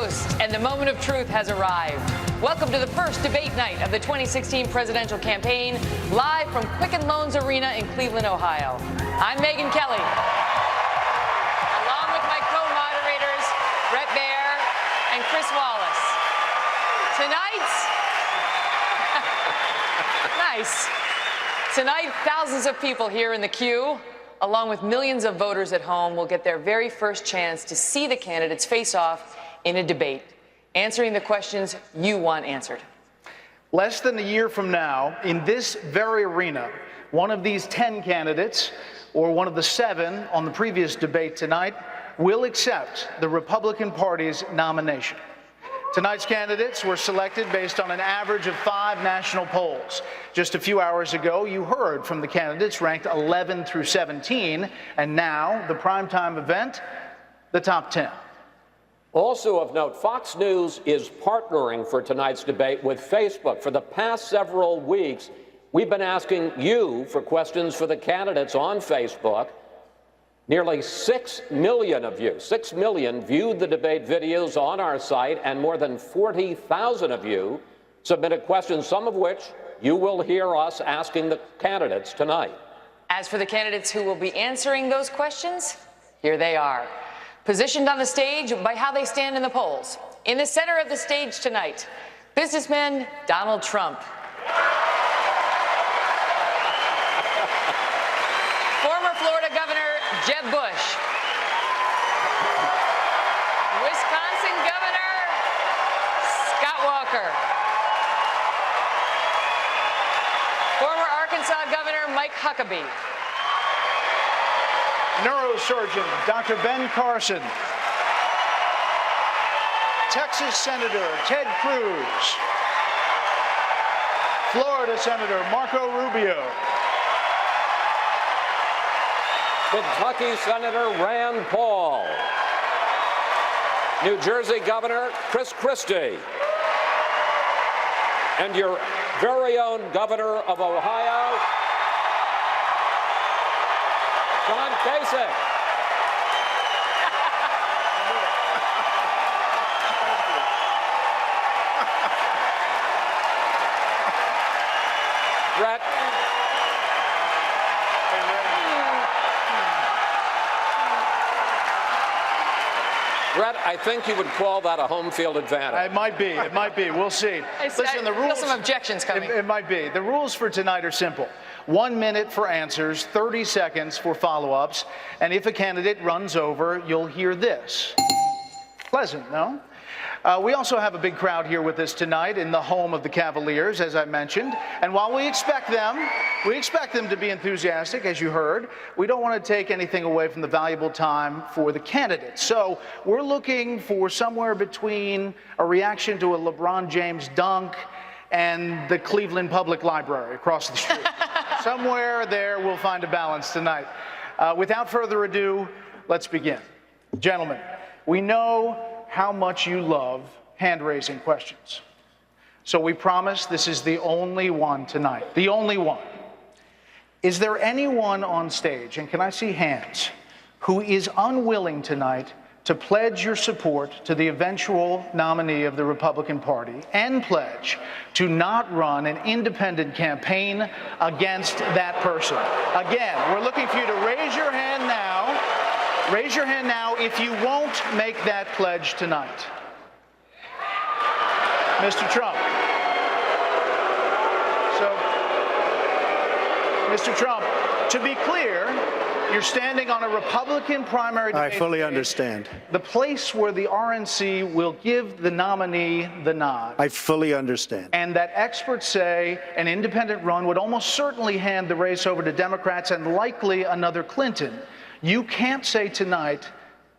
Coast, and the moment of truth has arrived. Welcome to the first debate night of the 2016 presidential campaign, live from Quicken Loans Arena in Cleveland, Ohio. I'm Megyn Kelly, along with my co-moderators, Bret Baier and Chris Wallace. Tonight, thousands of people here in the queue, along with millions of voters at home, will get their very first chance to see the candidates face off in a debate, answering the questions you want answered. Less than a year from now, in this very arena, one of these 10 candidates, or one of the 7 on the previous debate tonight, will accept the Republican Party's nomination. Tonight's candidates were selected based on an average of 5 national polls. Just a few hours ago, you heard from the candidates ranked 11 through 17, and now the primetime event, the top 10. Also of note, Fox News is partnering for tonight's debate with Facebook. For the past several weeks, we've been asking you for questions for the candidates on Facebook. Nearly 6 million of you, 6 million, viewed the debate videos on our site, and more than 40,000 of you submitted questions, some of which you will hear us asking the candidates tonight. As for the candidates who will be answering those questions, here they are, positioned on the stage by how they stand in the polls. In the center of the stage tonight, businessman Donald Trump. Former Florida Governor Jeb Bush. Wisconsin Governor Scott Walker. Former Arkansas Governor Mike Huckabee. Neurosurgeon Dr. Ben Carson. Texas Senator Ted Cruz. Florida Senator Marco Rubio. Kentucky Senator Rand Paul. New Jersey Governor Chris Christie. And your very own Governor of Ohio, John Kasich. Bret. Bret, I think you would call that a home field advantage. It might be. It might be. We'll see. Listen, the rules. I feel some objections coming. It might be. The rules for tonight are simple. 1 minute for answers, 30 seconds for follow-ups, and if a candidate runs over, you'll hear this. Pleasant, no? We also have a big crowd here with us tonight in the home of the Cavaliers, as I mentioned. And while we expect them to be enthusiastic, as you heard, we don't want to take anything away from the valuable time for the candidates. So we're looking for somewhere between a reaction to a LeBron James dunk and the Cleveland Public Library across the street. Somewhere there we'll find a balance tonight. Without further ado, let's begin. Gentlemen, we know how much you love hand-raising questions. So we promise this is the only one tonight, the only one. Is there anyone on stage, and can I see hands, who is unwilling tonight to pledge your support to the eventual nominee of the Republican Party and pledge to not run an independent campaign against that person? Again, we're looking for you to raise your hand now. Raise your hand now if you won't make that pledge tonight. Mr. Trump. So, Mr. Trump, to be clear, you're standing on a Republican primary debate. I fully understand. The place where the RNC will give the nominee the nod. I fully understand. And that experts say an independent run would almost certainly hand the race over to Democrats and likely another Clinton. You can't say tonight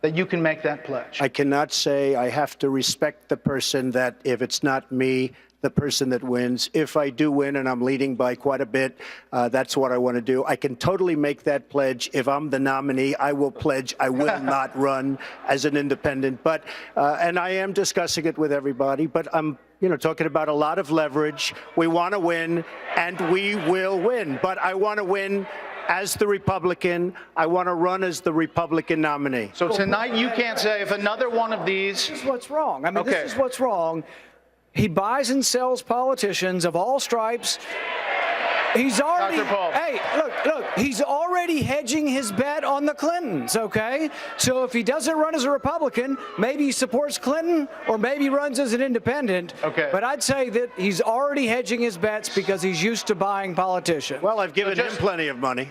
that you can make that pledge. I cannot say. I have to respect the person that if it's not me, the person that wins. If I do win and I'm leading by quite a bit, that's what I want to do. I can totally make that pledge. If I'm the nominee, I will pledge I will not run as an independent. But and I am discussing it with everybody, but I'm talking about a lot of leverage. We want to win, and we will win. But I want to win as the Republican. I want to run as the Republican nominee. So tonight you can't say if another one of these. This is what's wrong. I mean, Okay. This is what's wrong. He buys and sells politicians of all stripes. He's already, Dr. Paul. hey, look, he's already hedging his bet on the Clintons, okay? So if he doesn't run as a Republican, maybe he supports Clinton or maybe runs as an independent. Okay. But I'd say that he's already hedging his bets because he's used to buying politicians. Well, I've given him just- plenty of money.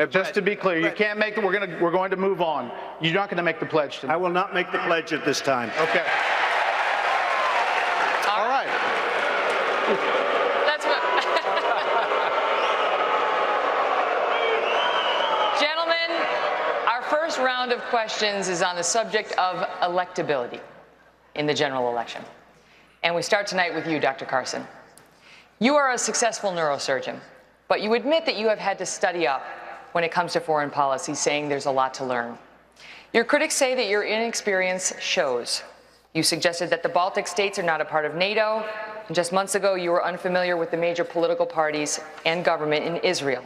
Just to be clear, you can't make the, we're going to move on. You're not going to make the pledge tonight. I will not make the pledge at this time. Okay. All right. That's what. Gentlemen, our first round of questions is on the subject of electability in the general election. And we start tonight with you, Dr. Carson. You are a successful neurosurgeon, but you admit that you have had to study up when it comes to foreign policy, saying there's a lot to learn. Your critics say that your inexperience shows. You suggested that the Baltic states are not a part of NATO, and just months ago you were unfamiliar with the major political parties and government in Israel.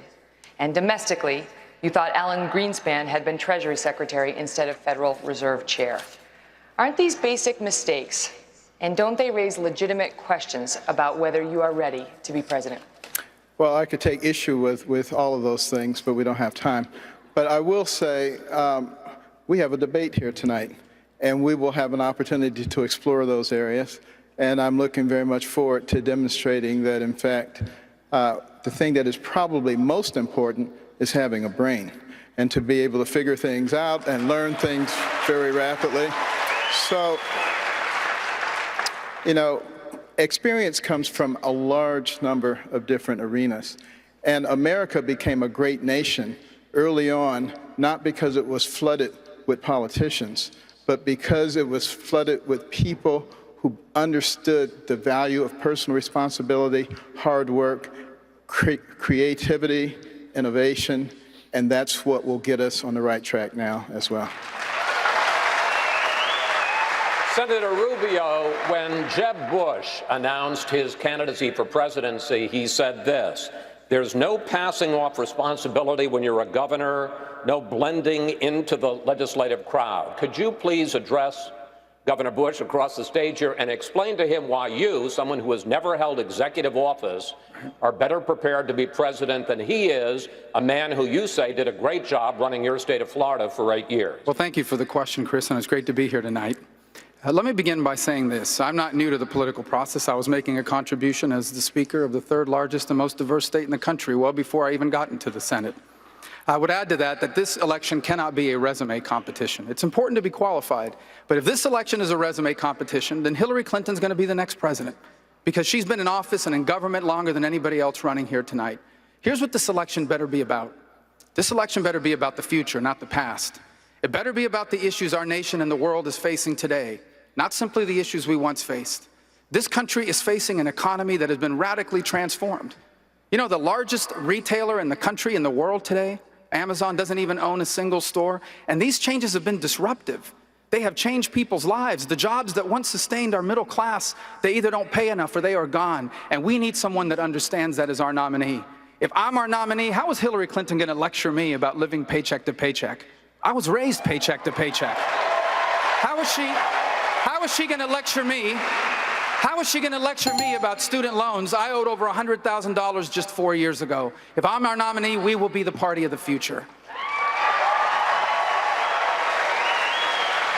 And domestically, you thought Alan Greenspan had been Treasury Secretary instead of Federal Reserve Chair. Aren't these basic mistakes, and don't they raise legitimate questions about whether you are ready to be president? Well, I could take issue with all of those things, but we don't have time. But I will say we have a debate here tonight, and we will have an opportunity to explore those areas. And I'm looking very much forward to demonstrating that, in fact, the thing that is probably most important is having a brain and to be able to figure things out and learn things very rapidly. So, you know, experience comes from a large number of different arenas. And America became a great nation early on, not because it was flooded with politicians, but because it was flooded with people who understood the value of personal responsibility, hard work, creativity, innovation, and that's what will get us on the right track now as well. Senator Rubio, when Jeb Bush announced his candidacy for presidency, he said this: there's no passing off responsibility when you're a governor, no blending into the legislative crowd. Could you please address Governor Bush across the stage here and explain to him why you, someone who has never held executive office, are better prepared to be president than he is, a man who you say did a great job running your state of Florida for 8 years? Well, thank you for the question, Chris, and it's great to be here tonight. Let me begin by saying this. I'm not new to the political process. I was making a contribution as the Speaker of the third largest and most diverse state in the country well before I even got into the Senate. I would add to that this election cannot be a resume competition. It's important to be qualified, but if this election is a resume competition, then Hillary Clinton's going to be the next president, because she's been in office and in government longer than anybody else running here tonight. Here's what this election better be about. This election better be about the future, not the past. It better be about the issues our nation and the world is facing today, not simply the issues we once faced. This country is facing an economy that has been radically transformed. You know, the largest retailer in the country, in the world today, Amazon, doesn't even own a single store, and these changes have been disruptive. They have changed people's lives. The jobs that once sustained our middle class, they either don't pay enough or they are gone, and we need someone that understands that as our nominee. If I'm our nominee, how is Hillary Clinton going to lecture me about living paycheck to paycheck? I was raised paycheck to paycheck. How is she going to lecture me? How is she going to lecture me about student loans? I owed over $100,000 just 4 years ago. If I'm our nominee, we will be the party of the future.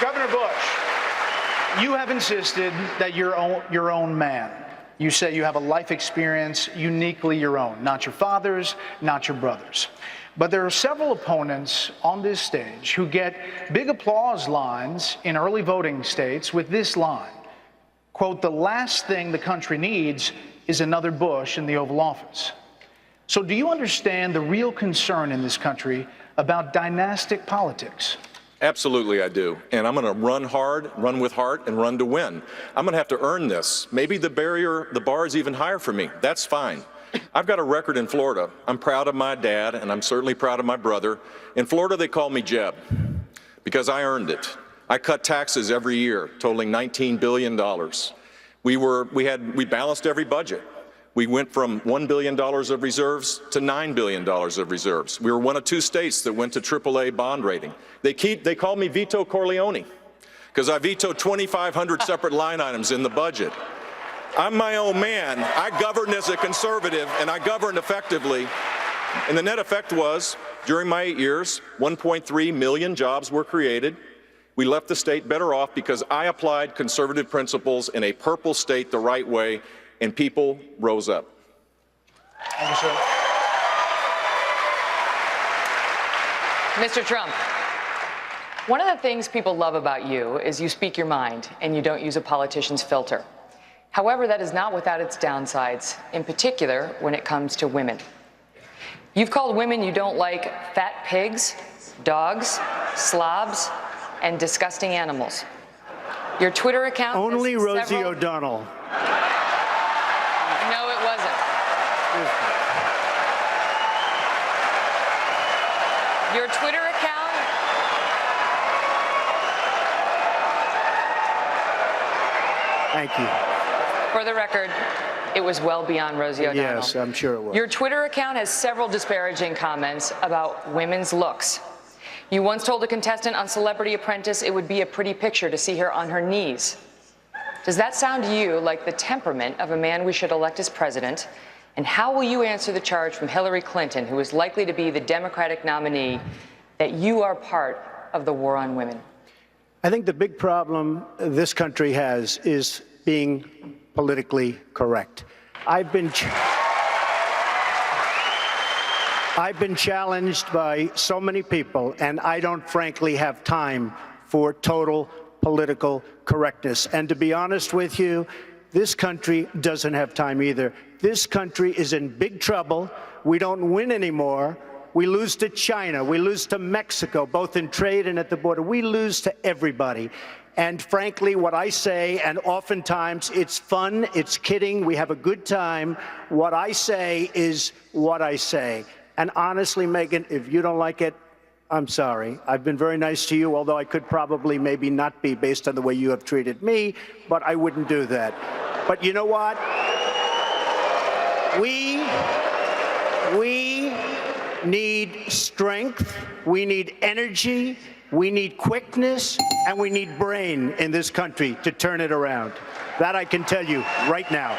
Governor Bush, you have insisted that you're your own man. You say you have a life experience uniquely your own, not your father's, not your brother's. But there are several opponents on this stage who get big applause lines in early voting states with this line, quote, "The last thing the country needs is another Bush in the Oval Office." So do you understand the real concern in this country about dynastic politics? Absolutely, I do. And I'm going to run hard, run with heart, and run to win. I'm going to have to earn this. Maybe the bar is even higher for me. That's fine. I've got a record in Florida. I'm proud of my dad, and I'm certainly proud of my brother. In Florida, they call me Jeb because I earned it. I cut taxes every year, totaling $19 billion. We balanced every budget. We went from $1 billion of reserves to $9 billion of reserves. We were one of 2 states that went to AAA bond rating. They call me Vito Corleone because I vetoed 2,500 separate line items in the budget. I'm my own man. I governed as a conservative, and I governed effectively. And the net effect was, during my 8 years, 1.3 million jobs were created. We left the state better off because I applied conservative principles in a purple state the right way, and people rose up. Thank you, sir. Mr. Trump, one of the things people love about you is you speak your mind and you don't use a politician's filter. However, that is not without its downsides, in particular when it comes to women. You've called women you don't like fat pigs, dogs, slobs, and disgusting animals. Your Twitter account Only has Rosie several... O'Donnell. No, it wasn't. Your Twitter account... Thank you. For the record, it was well beyond Rosie O'Donnell. Yes, I'm sure it was. Your Twitter account has several disparaging comments about women's looks. You once told a contestant on Celebrity Apprentice it would be a pretty picture to see her on her knees. Does that sound to you like the temperament of a man we should elect as president? And how will you answer the charge from Hillary Clinton, who is likely to be the Democratic nominee, that you are part of the war on women? I think the big problem this country has is being politically correct. I've been challenged by so many people, and I don't frankly have time for total political correctness. And to be honest with you, this country doesn't have time either. This country is in big trouble. We don't win anymore. We lose to China. We lose to Mexico, both in trade and at the border. We lose to everybody. And frankly, what I say, and oftentimes it's fun, it's kidding, we have a good time, what I say is what I say. And honestly, Megyn, if you don't like it, I'm sorry. I've been very nice to you, although I could probably maybe not be based on the way you have treated me, but I wouldn't do that. But you know what? We need strength, we need energy, we need quickness, and we need brain in this country to turn it around. That I can tell you right now.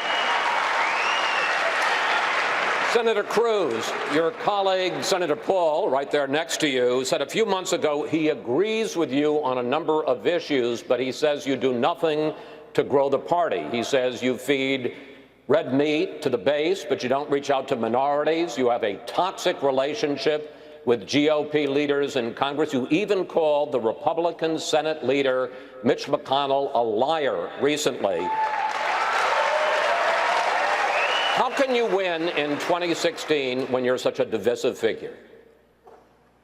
Senator Cruz, your colleague, Senator Paul, right there next to you, said a few months ago he agrees with you on a number of issues, but he says you do nothing to grow the party. He says you feed red meat to the base, but you don't reach out to minorities. You have a toxic relationship with GOP leaders in Congress. You even called the Republican Senate leader, Mitch McConnell, a liar recently. How can you win in 2016 when you're such a divisive figure?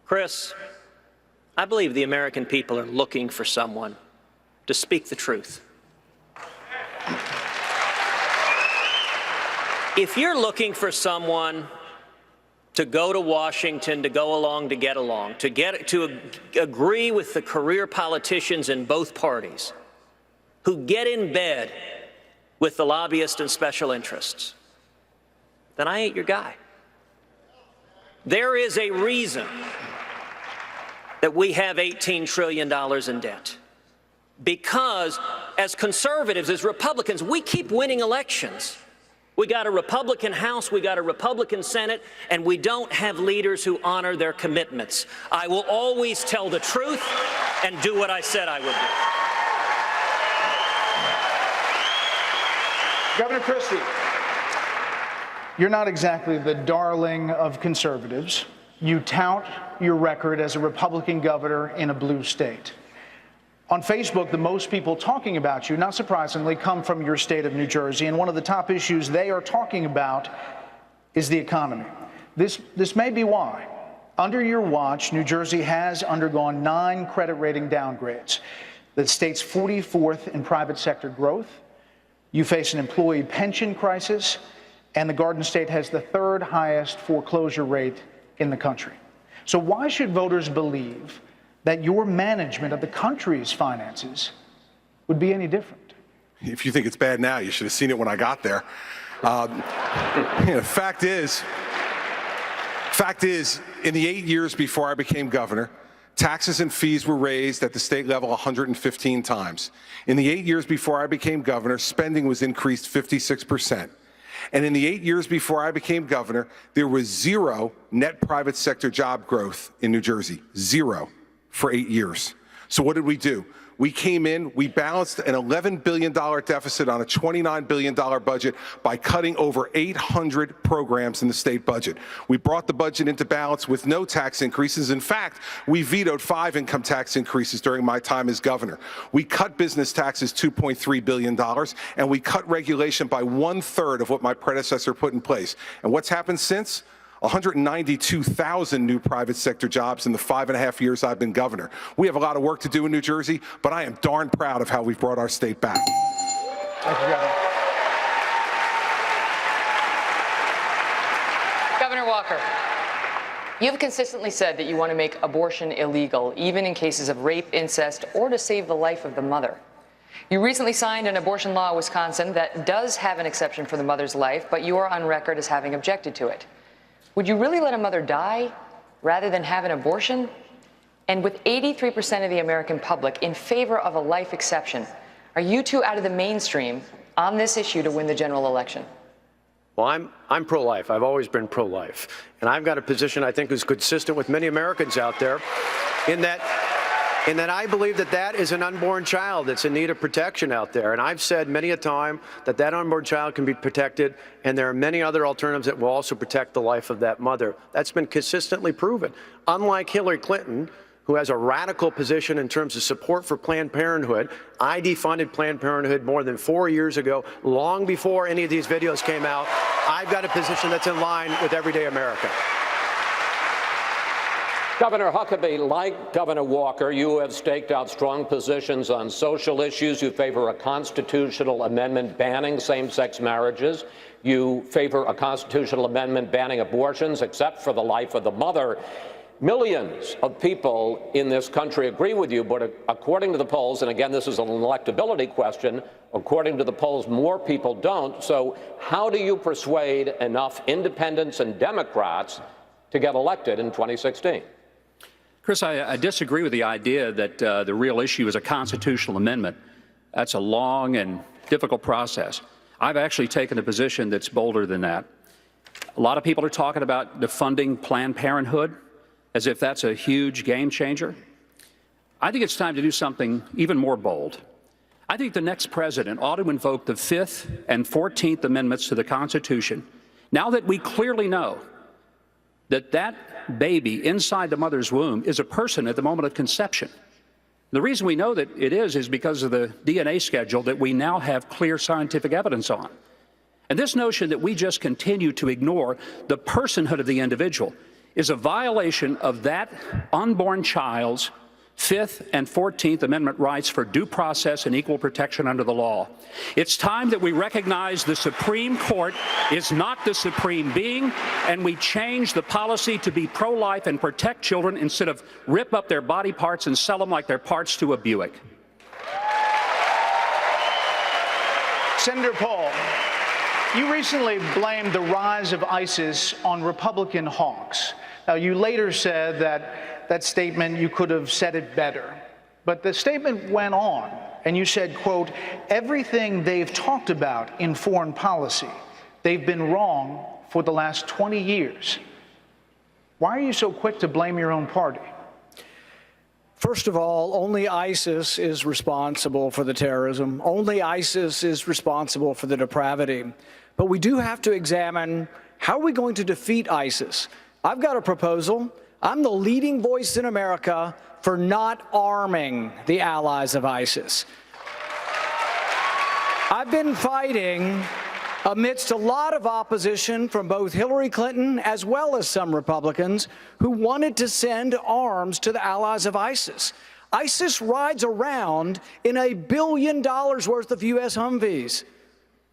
Chris, I believe the American people are looking for someone to speak the truth. If you're looking for someone to go to Washington, to go along, to get along, to agree with the career politicians in both parties who get in bed with the lobbyists and special interests, then I ain't your guy. There is a reason that we have $18 trillion in debt. Because as conservatives, as Republicans, we keep winning elections. We got a Republican House, we got a Republican Senate, and we don't have leaders who honor their commitments. I will always tell the truth and do what I said I would do. Governor Christie, you're not exactly the darling of conservatives. You tout your record as a Republican governor in a blue state. On Facebook, the most people talking about you, not surprisingly, come from your state of New Jersey, and one of the top issues they are talking about is the economy. This may be why. Under your watch, New Jersey has undergone 9 credit rating downgrades. The state's 44th in private sector growth. You face an employee pension crisis, and the Garden State has the 3rd highest foreclosure rate in the country. So why should voters believe that your management of the country's finances would be any different? If you think it's bad now, you should have seen it when I got there. Fact is, in the 8 years before I became governor, taxes and fees were raised at the state level 115 times. In the 8 years before I became governor, spending was increased 56%. And in the 8 years before I became governor, there was zero net private sector job growth in New Jersey. Zero for 8 years. So what did we do? We came in, we balanced an $11 billion deficit on a $29 billion budget by cutting over 800 programs in the state budget. We brought the budget into balance with no tax increases. In fact, we vetoed 5 income tax increases during my time as governor. We cut business taxes $2.3 billion, and we cut regulation by 1/3 of what my predecessor put in place. And what's happened since? 192,000 new private sector jobs in the 5.5 years I've been governor. We have a lot of work to do in New Jersey, but I am darn proud of how we've brought our state back. Thank you, Governor. Governor Walker, you've consistently said that you want to make abortion illegal, even in cases of rape, incest, or to save the life of the mother. You recently signed an abortion law in Wisconsin that does have an exception for the mother's life, but you are on record as having objected to it. Would you really let a mother die rather than have an abortion? And with 83% of the American public in favor of a life exception, are you two out of the mainstream on this issue to win the general election? Well, I'm pro-life. I've always been pro-life. And I've got a position I think is consistent with many Americans out there in that I believe that that is an unborn child that's in need of protection out there. And I've said many a time that that unborn child can be protected, and there are many other alternatives that will also protect the life of that mother. That's been consistently proven. Unlike Hillary Clinton, who has a radical position in terms of support for Planned Parenthood, I defunded Planned Parenthood more than 4 years ago, long before any of these videos came out. I've got a position that's in line with everyday America. Governor Huckabee, like Governor Walker, you have staked out strong positions on social issues. You favor a constitutional amendment banning same-sex marriages. You favor a constitutional amendment banning abortions, except for the life of the mother. Millions of people in this country agree with you, but according to the polls, and again, this is an electability question, according to the polls, more people don't. So how do you persuade enough independents and Democrats to get elected in 2016? Chris, I disagree with the idea that the real issue is a constitutional amendment. That's a long and difficult process. I've actually taken a position that's bolder than that. A lot of people are talking about defunding Planned Parenthood as if that's a huge game changer. I think it's time to do something even more bold. I think the next president ought to invoke the 5th and 14th Amendments to the Constitution, now that we clearly know that that baby inside the mother's womb is a person at the moment of conception. The reason we know that it is because of the DNA schedule that we now have clear scientific evidence on. And this notion that we just continue to ignore the personhood of the individual is a violation of that unborn child's 5th and 14th Amendment rights for due process and equal protection under the law. It's time that we recognize the Supreme Court is not the supreme being, and we change the policy to be pro-life and protect children instead of rip up their body parts and sell them like they're parts to a Buick. Senator Paul, you recently blamed the rise of ISIS on Republican hawks. Now, you later said that statement, you could have said it better. But the statement went on, and you said, quote, everything they've talked about in foreign policy, they've been wrong for the last 20 years. Why are you so quick to blame your own party? First of all, only ISIS is responsible for the terrorism. Only ISIS is responsible for the depravity. But we do have to examine, how are we going to defeat ISIS? I've got a proposal. I'm the leading voice in America for not arming the allies of ISIS. I've been fighting amidst a lot of opposition from both Hillary Clinton as well as some Republicans who wanted to send arms to the allies of ISIS. ISIS rides around in $1 billion worth of U.S. Humvees.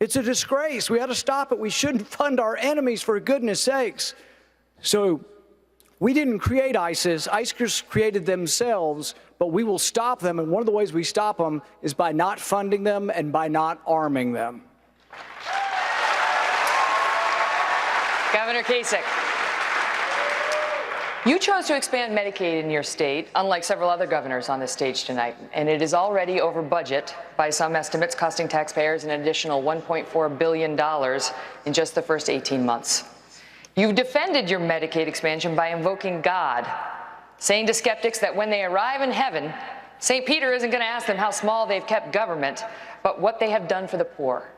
It's a disgrace. We ought to stop it. We shouldn't fund our enemies, for goodness sakes. So we didn't create ISIS. ISIS created themselves, but we will stop them. And one of the ways we stop them is by not funding them and by not arming them. Governor Kasich. You chose to expand Medicaid in your state, unlike several other governors on this stage tonight, and it is already over budget by some estimates, costing taxpayers an additional $1.4 billion in just the first 18 months. You've defended your Medicaid expansion by invoking God, saying to skeptics that when they arrive in heaven, St. Peter isn't going to ask them how small they've kept government, but what they have done for the poor.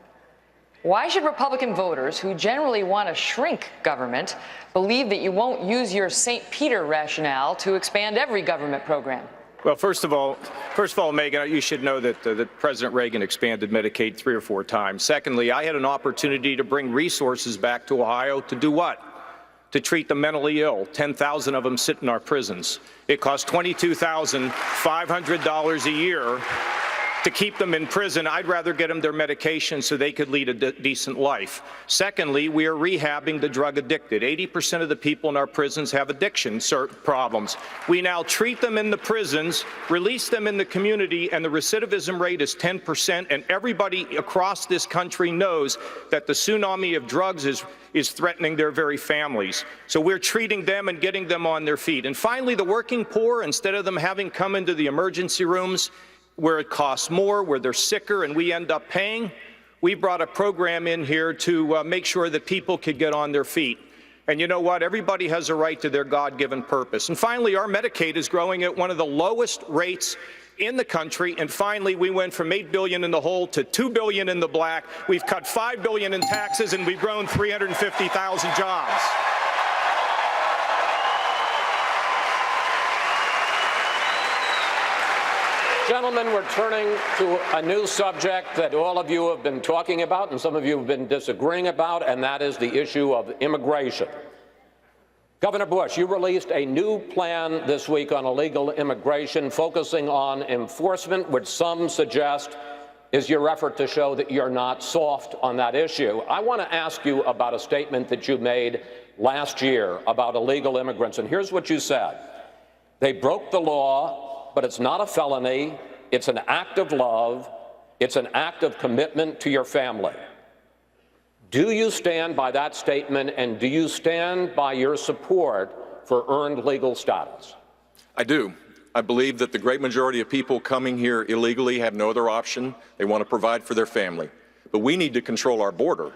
Why should Republican voters, who generally want to shrink government, believe that you won't use your St. Peter rationale to expand every government program? Well, first of all, Megyn, you should know that President Reagan expanded Medicaid 3 or 4 times. Secondly, I had an opportunity to bring resources back to Ohio to do what? To treat the mentally ill. 10,000 of them sit in our prisons. It costs $22,500 a year to keep them in prison. I'd rather get them their medication so they could lead a decent life. Secondly, we are rehabbing the drug addicted. 80% of the people in our prisons have addiction problems. We now treat them in the prisons, release them in the community, and the recidivism rate is 10%, and everybody across this country knows that the tsunami of drugs is threatening their very families. So we're treating them and getting them on their feet. And finally, the working poor, instead of them having come into the emergency rooms where it costs more, where they're sicker, and we end up paying, we brought a program in here to make sure that people could get on their feet. And you know what? Everybody has a right to their God-given purpose. And finally, our Medicaid is growing at one of the lowest rates in the country. And finally, we went from $8 billion in the hole to $2 billion in the black. We've cut $5 billion in taxes, and we've grown 350,000 jobs. Gentlemen, we're turning to a new subject that all of you have been talking about and some of you have been disagreeing about, and that is the issue of immigration. Governor Bush, you released a new plan this week on illegal immigration, focusing on enforcement, which some suggest is your effort to show that you're not soft on that issue. I want to ask you about a statement that you made last year about illegal immigrants, and here's what you said. They broke the law, but it's not a felony. It's an act of love. It's an act of commitment to your family. Do you stand by that statement, and do you stand by your support for earned legal status? I do. I believe that the great majority of people coming here illegally have no other option. They want to provide for their family. But we need to control our border.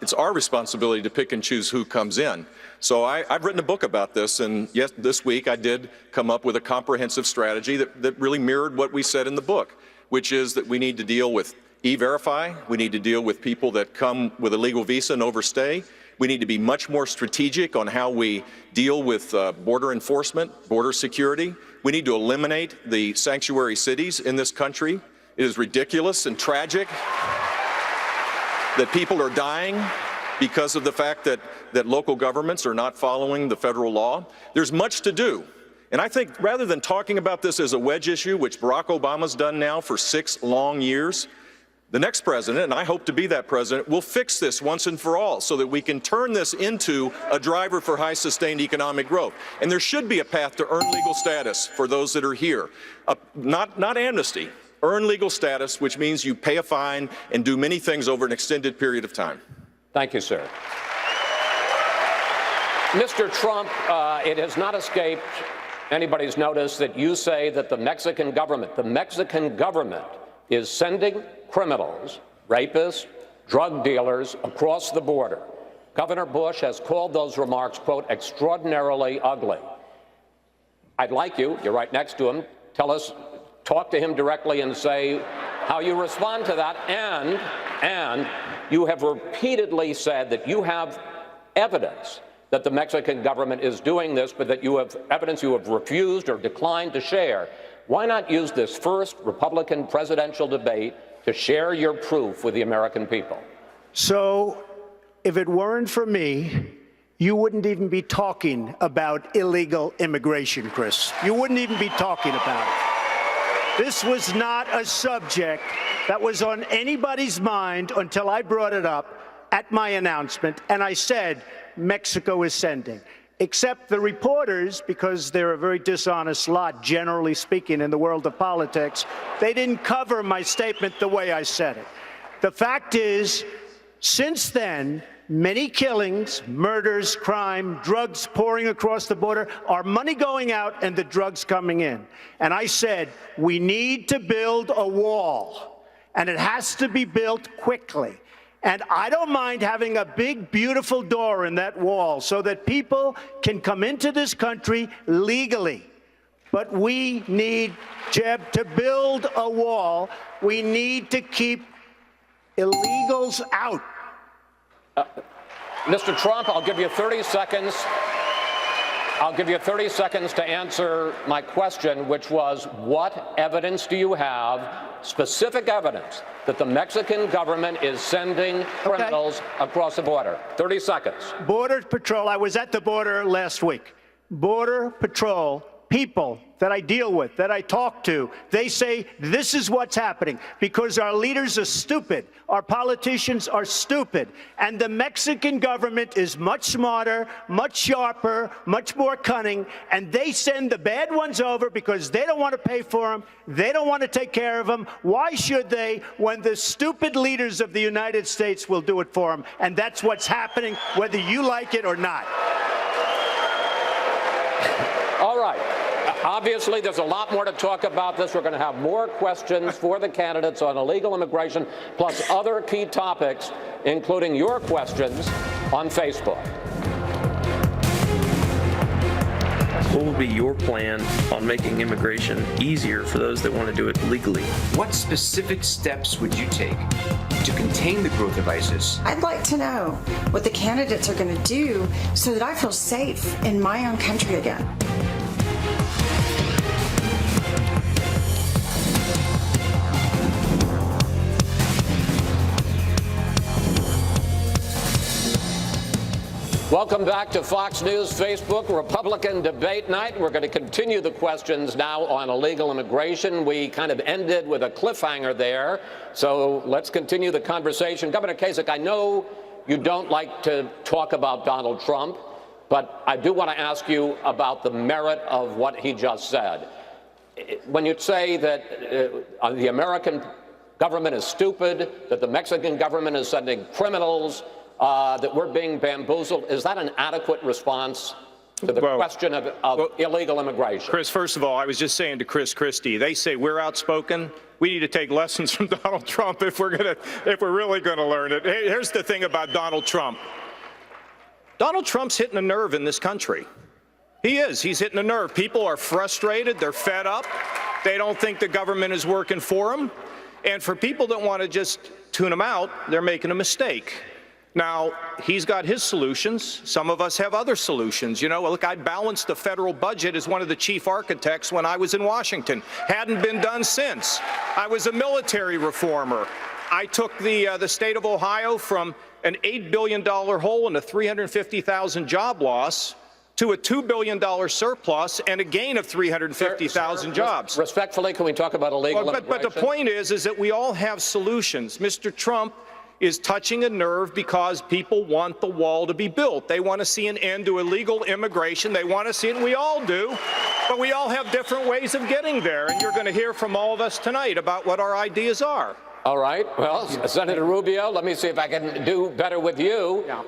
It's our responsibility to pick and choose who comes in. So I've written a book about this, and yes, this week I did come up with a comprehensive strategy that really mirrored what we said in the book, which is that we need to deal with E-Verify, we need to deal with people that come with a legal visa and overstay, we need to be much more strategic on how we deal with border enforcement, border security, we need to eliminate the sanctuary cities in this country. It is ridiculous and tragic that people are dying because of the fact that local governments are not following the federal law. There's much to do. And I think rather than talking about this as a wedge issue, which Barack Obama's done now for 6 long years, the next president, and I hope to be that president, will fix this once and for all so that we can turn this into a driver for high sustained economic growth. And there should be a path to earn legal status for those that are here. Not amnesty. Earn legal status, which means you pay a fine and do many things over an extended period of time. Thank you, sir. Mr. Trump, it has not escaped anybody's notice that you say that the Mexican government is sending criminals, rapists, drug dealers across the border. Governor Bush has called those remarks, quote, extraordinarily ugly. I'd like you're right next to him, talk to him directly and say how you respond to that. And you have repeatedly said that you have evidence that the Mexican government is doing this, but that you have evidence you have refused or declined to share. Why not use this first Republican presidential debate to share your proof with the American people? So if it weren't for me, you wouldn't even be talking about illegal immigration, Chris. You wouldn't even be talking about it. This was not a subject that was on anybody's mind until I brought it up at my announcement, and I said Mexico is sending. Except the reporters, because they're a very dishonest lot, generally speaking, in the world of politics, they didn't cover my statement the way I said it. The fact is, since then, Many killings, murders, crime, drugs pouring across the border, our money going out and the drugs coming in. And I said, we need to build a wall, and it has to be built quickly. And I don't mind having a big, beautiful door in that wall so that people can come into this country legally. But we need, Jeb, to build a wall. We need to keep illegals out. Mr. Trump, I'll give you 30 seconds. I'll give you 30 seconds to answer my question, which was, what evidence do you have, specific evidence, that the Mexican government is sending criminals across the border? 30 seconds. Border Patrol, I was at the border last week. Border Patrol people that I deal with, that I talk to, they say this is what's happening because our leaders are stupid, our politicians are stupid, and the Mexican government is much smarter, much sharper, much more cunning, and they send the bad ones over because they don't want to pay for them, they don't want to take care of them. Why should they when the stupid leaders of the United States will do it for them? And that's what's happening, whether you like it or not. All right. Obviously, there's a lot more to talk about this. We're going to have more questions for the candidates on illegal immigration, plus other key topics, including your questions on Facebook. What will be your plan on making immigration easier for those that want to do it legally? What specific steps would you take to contain the growth of ISIS? I'd like to know what the candidates are going to do so that I feel safe in my own country again. Welcome back to Fox News Facebook Republican Debate Night. We're going to continue the questions now on illegal immigration. We kind of ended with a cliffhanger there, so let's continue the conversation. Governor Kasich, I know you don't like to talk about Donald Trump, but I do want to ask you about the merit of what he just said. When you say that the American government is stupid, that the Mexican government is sending criminals, that we're being bamboozled, is that an adequate response to the question of illegal immigration? Chris, first of all, I was just saying to Chris Christie, they say we're outspoken. We need to take lessons from Donald Trump if we're really going to learn it. Hey, here's the thing about Donald Trump. Donald Trump's hitting a nerve in this country. He is. He's hitting a nerve. People are frustrated. They're fed up. They don't think the government is working for them. And for people that want to just tune him out, they're making a mistake. Now, he's got his solutions. Some of us have other solutions. You know, look, I balanced the federal budget as one of the chief architects when I was in Washington. Hadn't been done since. I was a military reformer. I took the state of Ohio from an $8 billion hole and a 350,000 job loss to a $2 billion surplus and a gain of 350,000 jobs. Respectfully, can we talk about illegal immigration? But the point is that we all have solutions. Mr. Trump is touching a nerve because people want the wall to be built. They want to see an end to illegal immigration. They want to see it, and we all do. But we all have different ways of getting there, and you're going to hear from all of us tonight about what our ideas are. All right. Well, Senator Rubio, let me see if I can do better with you. Yeah.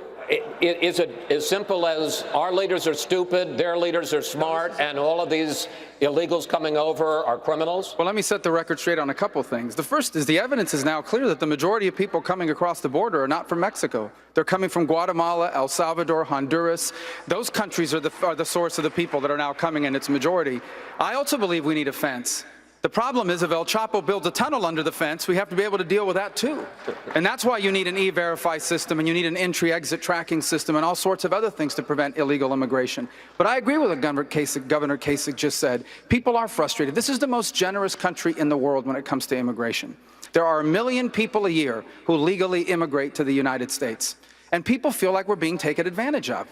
Is it as simple as our leaders are stupid, their leaders are smart, and all of these illegals coming over are criminals? Well, let me set the record straight on a couple things. The first is the evidence is now clear that the majority of people coming across the border are not from Mexico. They're coming from Guatemala, El Salvador, Honduras. Those countries are the source of the people that are now coming in its majority. I also believe we need a fence. The problem is if El Chapo builds a tunnel under the fence, we have to be able to deal with that too. And that's why you need an E-Verify system and you need an entry-exit tracking system and all sorts of other things to prevent illegal immigration. But I agree with what Governor Kasich just said. People are frustrated. This is the most generous country in the world when it comes to immigration. There are 1 million people a year who legally immigrate to the United States. And people feel like we're being taken advantage of.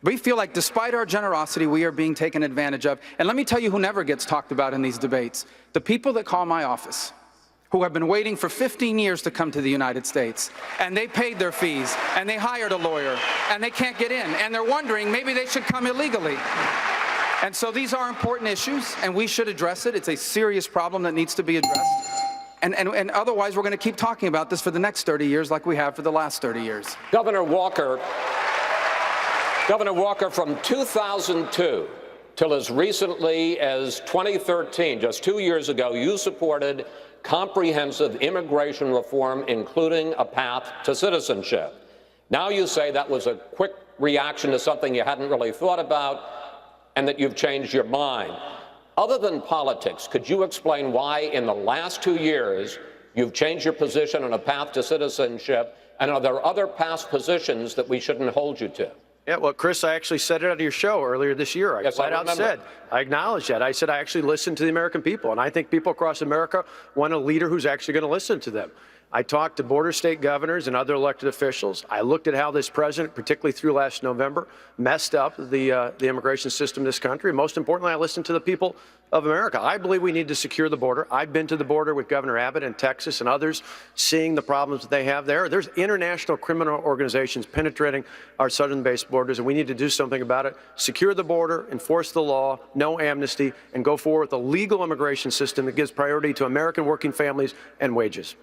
We feel like despite our generosity, we are being taken advantage of. And let me tell you who never gets talked about in these debates. The people that call my office, who have been waiting for 15 years to come to the United States, and they paid their fees, and they hired a lawyer, and they can't get in, and they're wondering maybe they should come illegally. And so these are important issues, and we should address it. It's a serious problem that needs to be addressed. And otherwise, we're going to keep talking about this for the next 30 years like we have for the last 30 years. Governor Walker, from 2002 till as recently as 2013, just 2 years ago, you supported comprehensive immigration reform, including a path to citizenship. Now you say that was a quick reaction to something you hadn't really thought about and that you've changed your mind. Other than politics, could you explain why in the last 2 years you've changed your position on a path to citizenship, and are there other past positions that we shouldn't hold you to? Yeah, well, Chris, I actually said it at your show earlier this year. Yes, flat out said, I acknowledge that. I said I actually listened to the American people, and I think people across America want a leader who's actually going to listen to them. I talked to border state governors and other elected officials. I looked at how this president, particularly through last November, messed up the immigration system in this country. And most importantly, I listened to the people of America. I believe we need to secure the border. I've been to the border with Governor Abbott in Texas and others, seeing the problems that they have there. There's international criminal organizations penetrating our southern-based borders, and we need to do something about it. Secure the border, enforce the law, no amnesty, and go forward with a legal immigration system that gives priority to American working families and wages.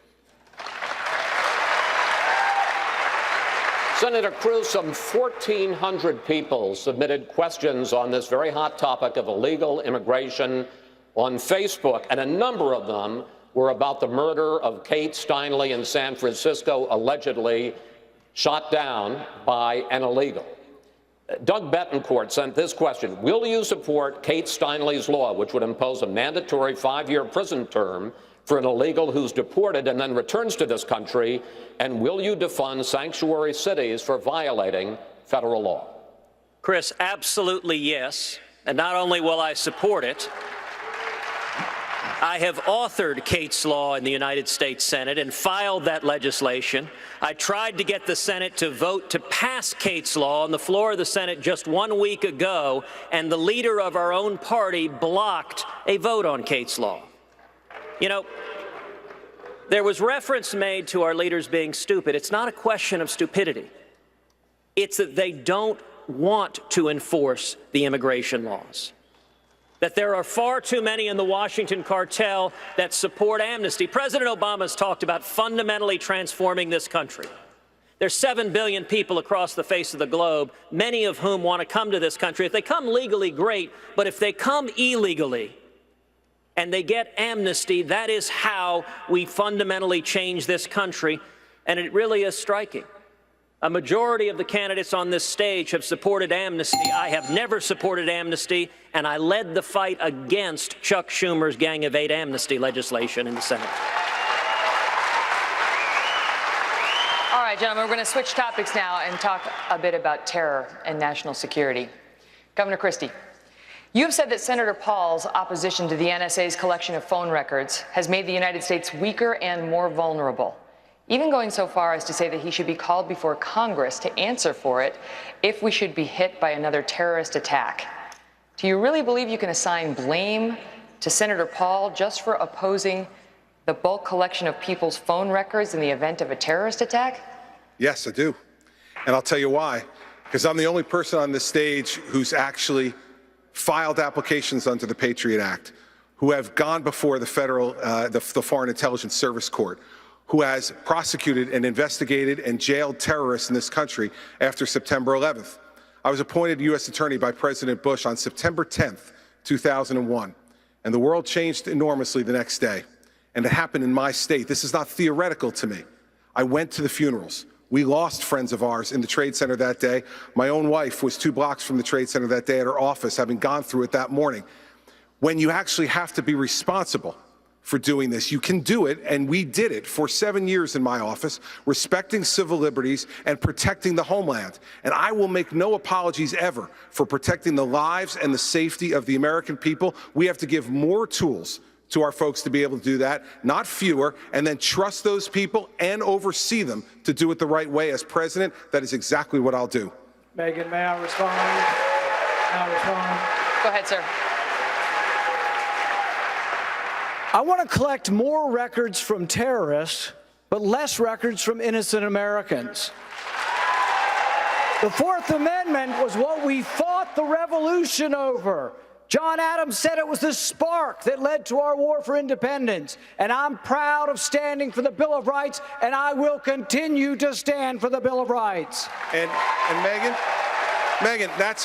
Senator Cruz, some 1,400 people submitted questions on this very hot topic of illegal immigration on Facebook, and a number of them were about the murder of Kate Steinle in San Francisco, allegedly shot down by an illegal. Doug Betancourt sent this question: will you support Kate Steinle's law, which would impose a mandatory 5-year prison term for an illegal who's deported and then returns to this country? And will you defund sanctuary cities for violating federal law? Chris, absolutely yes. And not only will I support it, I have authored Kate's law in the United States Senate and filed that legislation. I tried to get the Senate to vote to pass Kate's law on the floor of the Senate just 1 week ago, and the leader of our own party blocked a vote on Kate's law. You know, there was reference made to our leaders being stupid. It's not a question of stupidity. It's that they don't want to enforce the immigration laws. That there are far too many in the Washington cartel that support amnesty. President Obama has talked about fundamentally transforming this country. There's 7 billion people across the face of the globe, many of whom want to come to this country. If they come legally, great, but if they come illegally, and they get amnesty, that is how we fundamentally change this country, and it really is striking. A majority of the candidates on this stage have supported amnesty. I have never supported amnesty, and I led the fight against Chuck Schumer's Gang of 8 amnesty legislation in the Senate. All right, gentlemen, we're going to switch topics now and talk a bit about terror and national security. Governor Christie, you have said that Senator Paul's opposition to the NSA's collection of phone records has made the United States weaker and more vulnerable, even going so far as to say that he should be called before Congress to answer for it if we should be hit by another terrorist attack. Do you really believe you can assign blame to Senator Paul just for opposing the bulk collection of people's phone records in the event of a terrorist attack? Yes, I do. And I'll tell you why. Because I'm the only person on this stage who's actually filed applications under the Patriot Act, who have gone before the the Foreign Intelligence Service Court, who has prosecuted and investigated and jailed terrorists in this country after September 11th. I was appointed U.S. Attorney by President Bush on September 10th, 2001, and the world changed enormously the next day. And it happened in my state. This is not theoretical to me. I went to the funerals. We lost friends of ours in the Trade Center that day. My own wife was 2 blocks from the Trade Center that day at her office, having gone through it that morning. When you actually have to be responsible for doing this, you can do it, and we did it for 7 years in my office, respecting civil liberties and protecting the homeland. And I will make no apologies ever for protecting the lives and the safety of the American people. We have to give more tools to our folks to be able to do that, not fewer, and then trust those people and oversee them to do it the right way. As president, that is exactly what I'll do. Megan, may I respond? Go ahead, sir. I want to collect more records from terrorists, but less records from innocent Americans. The Fourth Amendment was what we fought the revolution over. John Adams said it was the spark that led to our war for independence. And I'm proud of standing for the Bill of Rights, and I will continue to stand for the Bill of Rights. And Megan, that's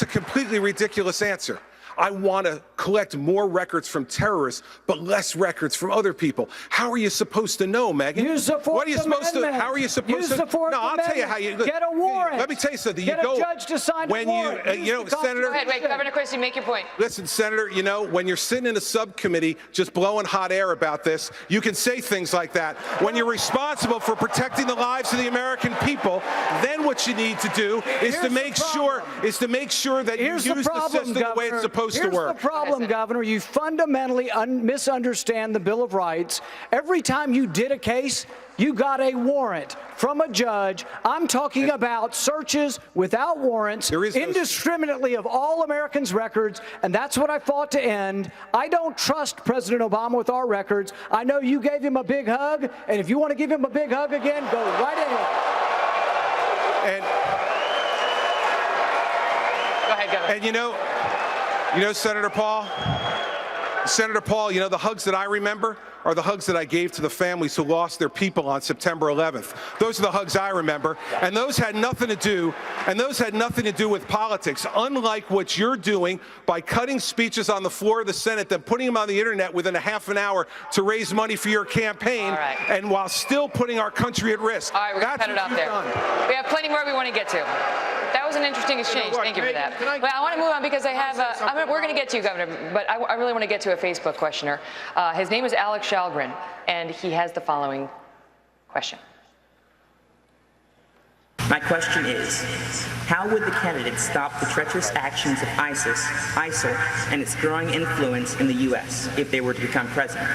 a completely ridiculous answer. I want to collect more records from terrorists, but less records from other people. How are you supposed to know, Megan? Use the Fourth Amendment. How are you supposed Use to? the Fourth No, I'll tell you how you get a warrant. Let me tell you something. Get a judge to sign a warrant. Go Senator. ahead, wait, Governor Christie, make your point. Listen, Senator, when you're sitting in a subcommittee just blowing hot air about this, you can say things like that. When you're responsible for protecting the lives of the American people, then what you need to do is to make sure that you use the system the way it's supposed to work. Here's the problem, Governor. You fundamentally misunderstand the Bill of Rights. Every time you did a case, you got a warrant from a judge. I'm talking about searches without warrants, indiscriminately of all Americans' records, and that's what I fought to end. I don't trust President Obama with our records. I know you gave him a big hug, and if you want to give him a big hug again, go right ahead. Go ahead, Governor. And Senator Paul, the hugs that I remember are the hugs that I gave to the families who lost their people on September 11th. Those are the hugs I remember, and those had nothing to do with politics, unlike what you're doing by cutting speeches on the floor of the Senate, then putting them on the internet within a half an hour to raise money for your campaign, and while still putting our country at risk. All right, we're going to cut it off there. We have plenty more we want to get to. That was an interesting exchange. Thank you for that. Well, I want to move on because I have, we're going to get to you, Governor, but I really want to get to a Facebook questioner. His name is Alex Shalgren, and he has the following question. My question is, how would the candidate stop the treacherous actions of ISIL, and its growing influence in the U.S. if they were to become president?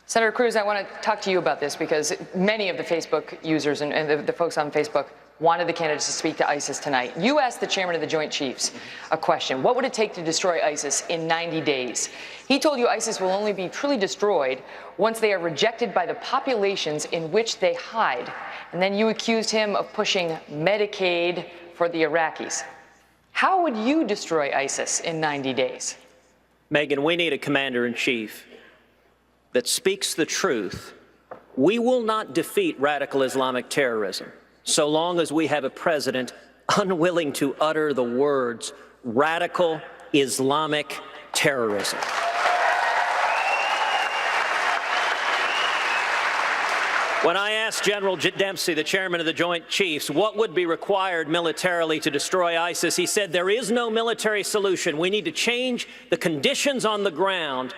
Senator Cruz, I want to talk to you about this because many of the Facebook users and the folks on Facebook wanted the candidates to speak to ISIS tonight. You asked the chairman of the Joint Chiefs a question. What would it take to destroy ISIS in 90 days? He told you ISIS will only be truly destroyed once they are rejected by the populations in which they hide. And then you accused him of pushing Medicaid for the Iraqis. How would you destroy ISIS in 90 days? Megan, we need a commander-in-chief that speaks the truth. We will not defeat radical Islamic terrorism so long as we have a president unwilling to utter the words radical Islamic terrorism. When I asked General Dempsey, the chairman of the Joint Chiefs, what would be required militarily to destroy ISIS, he said there is no military solution. We need to change the conditions on the ground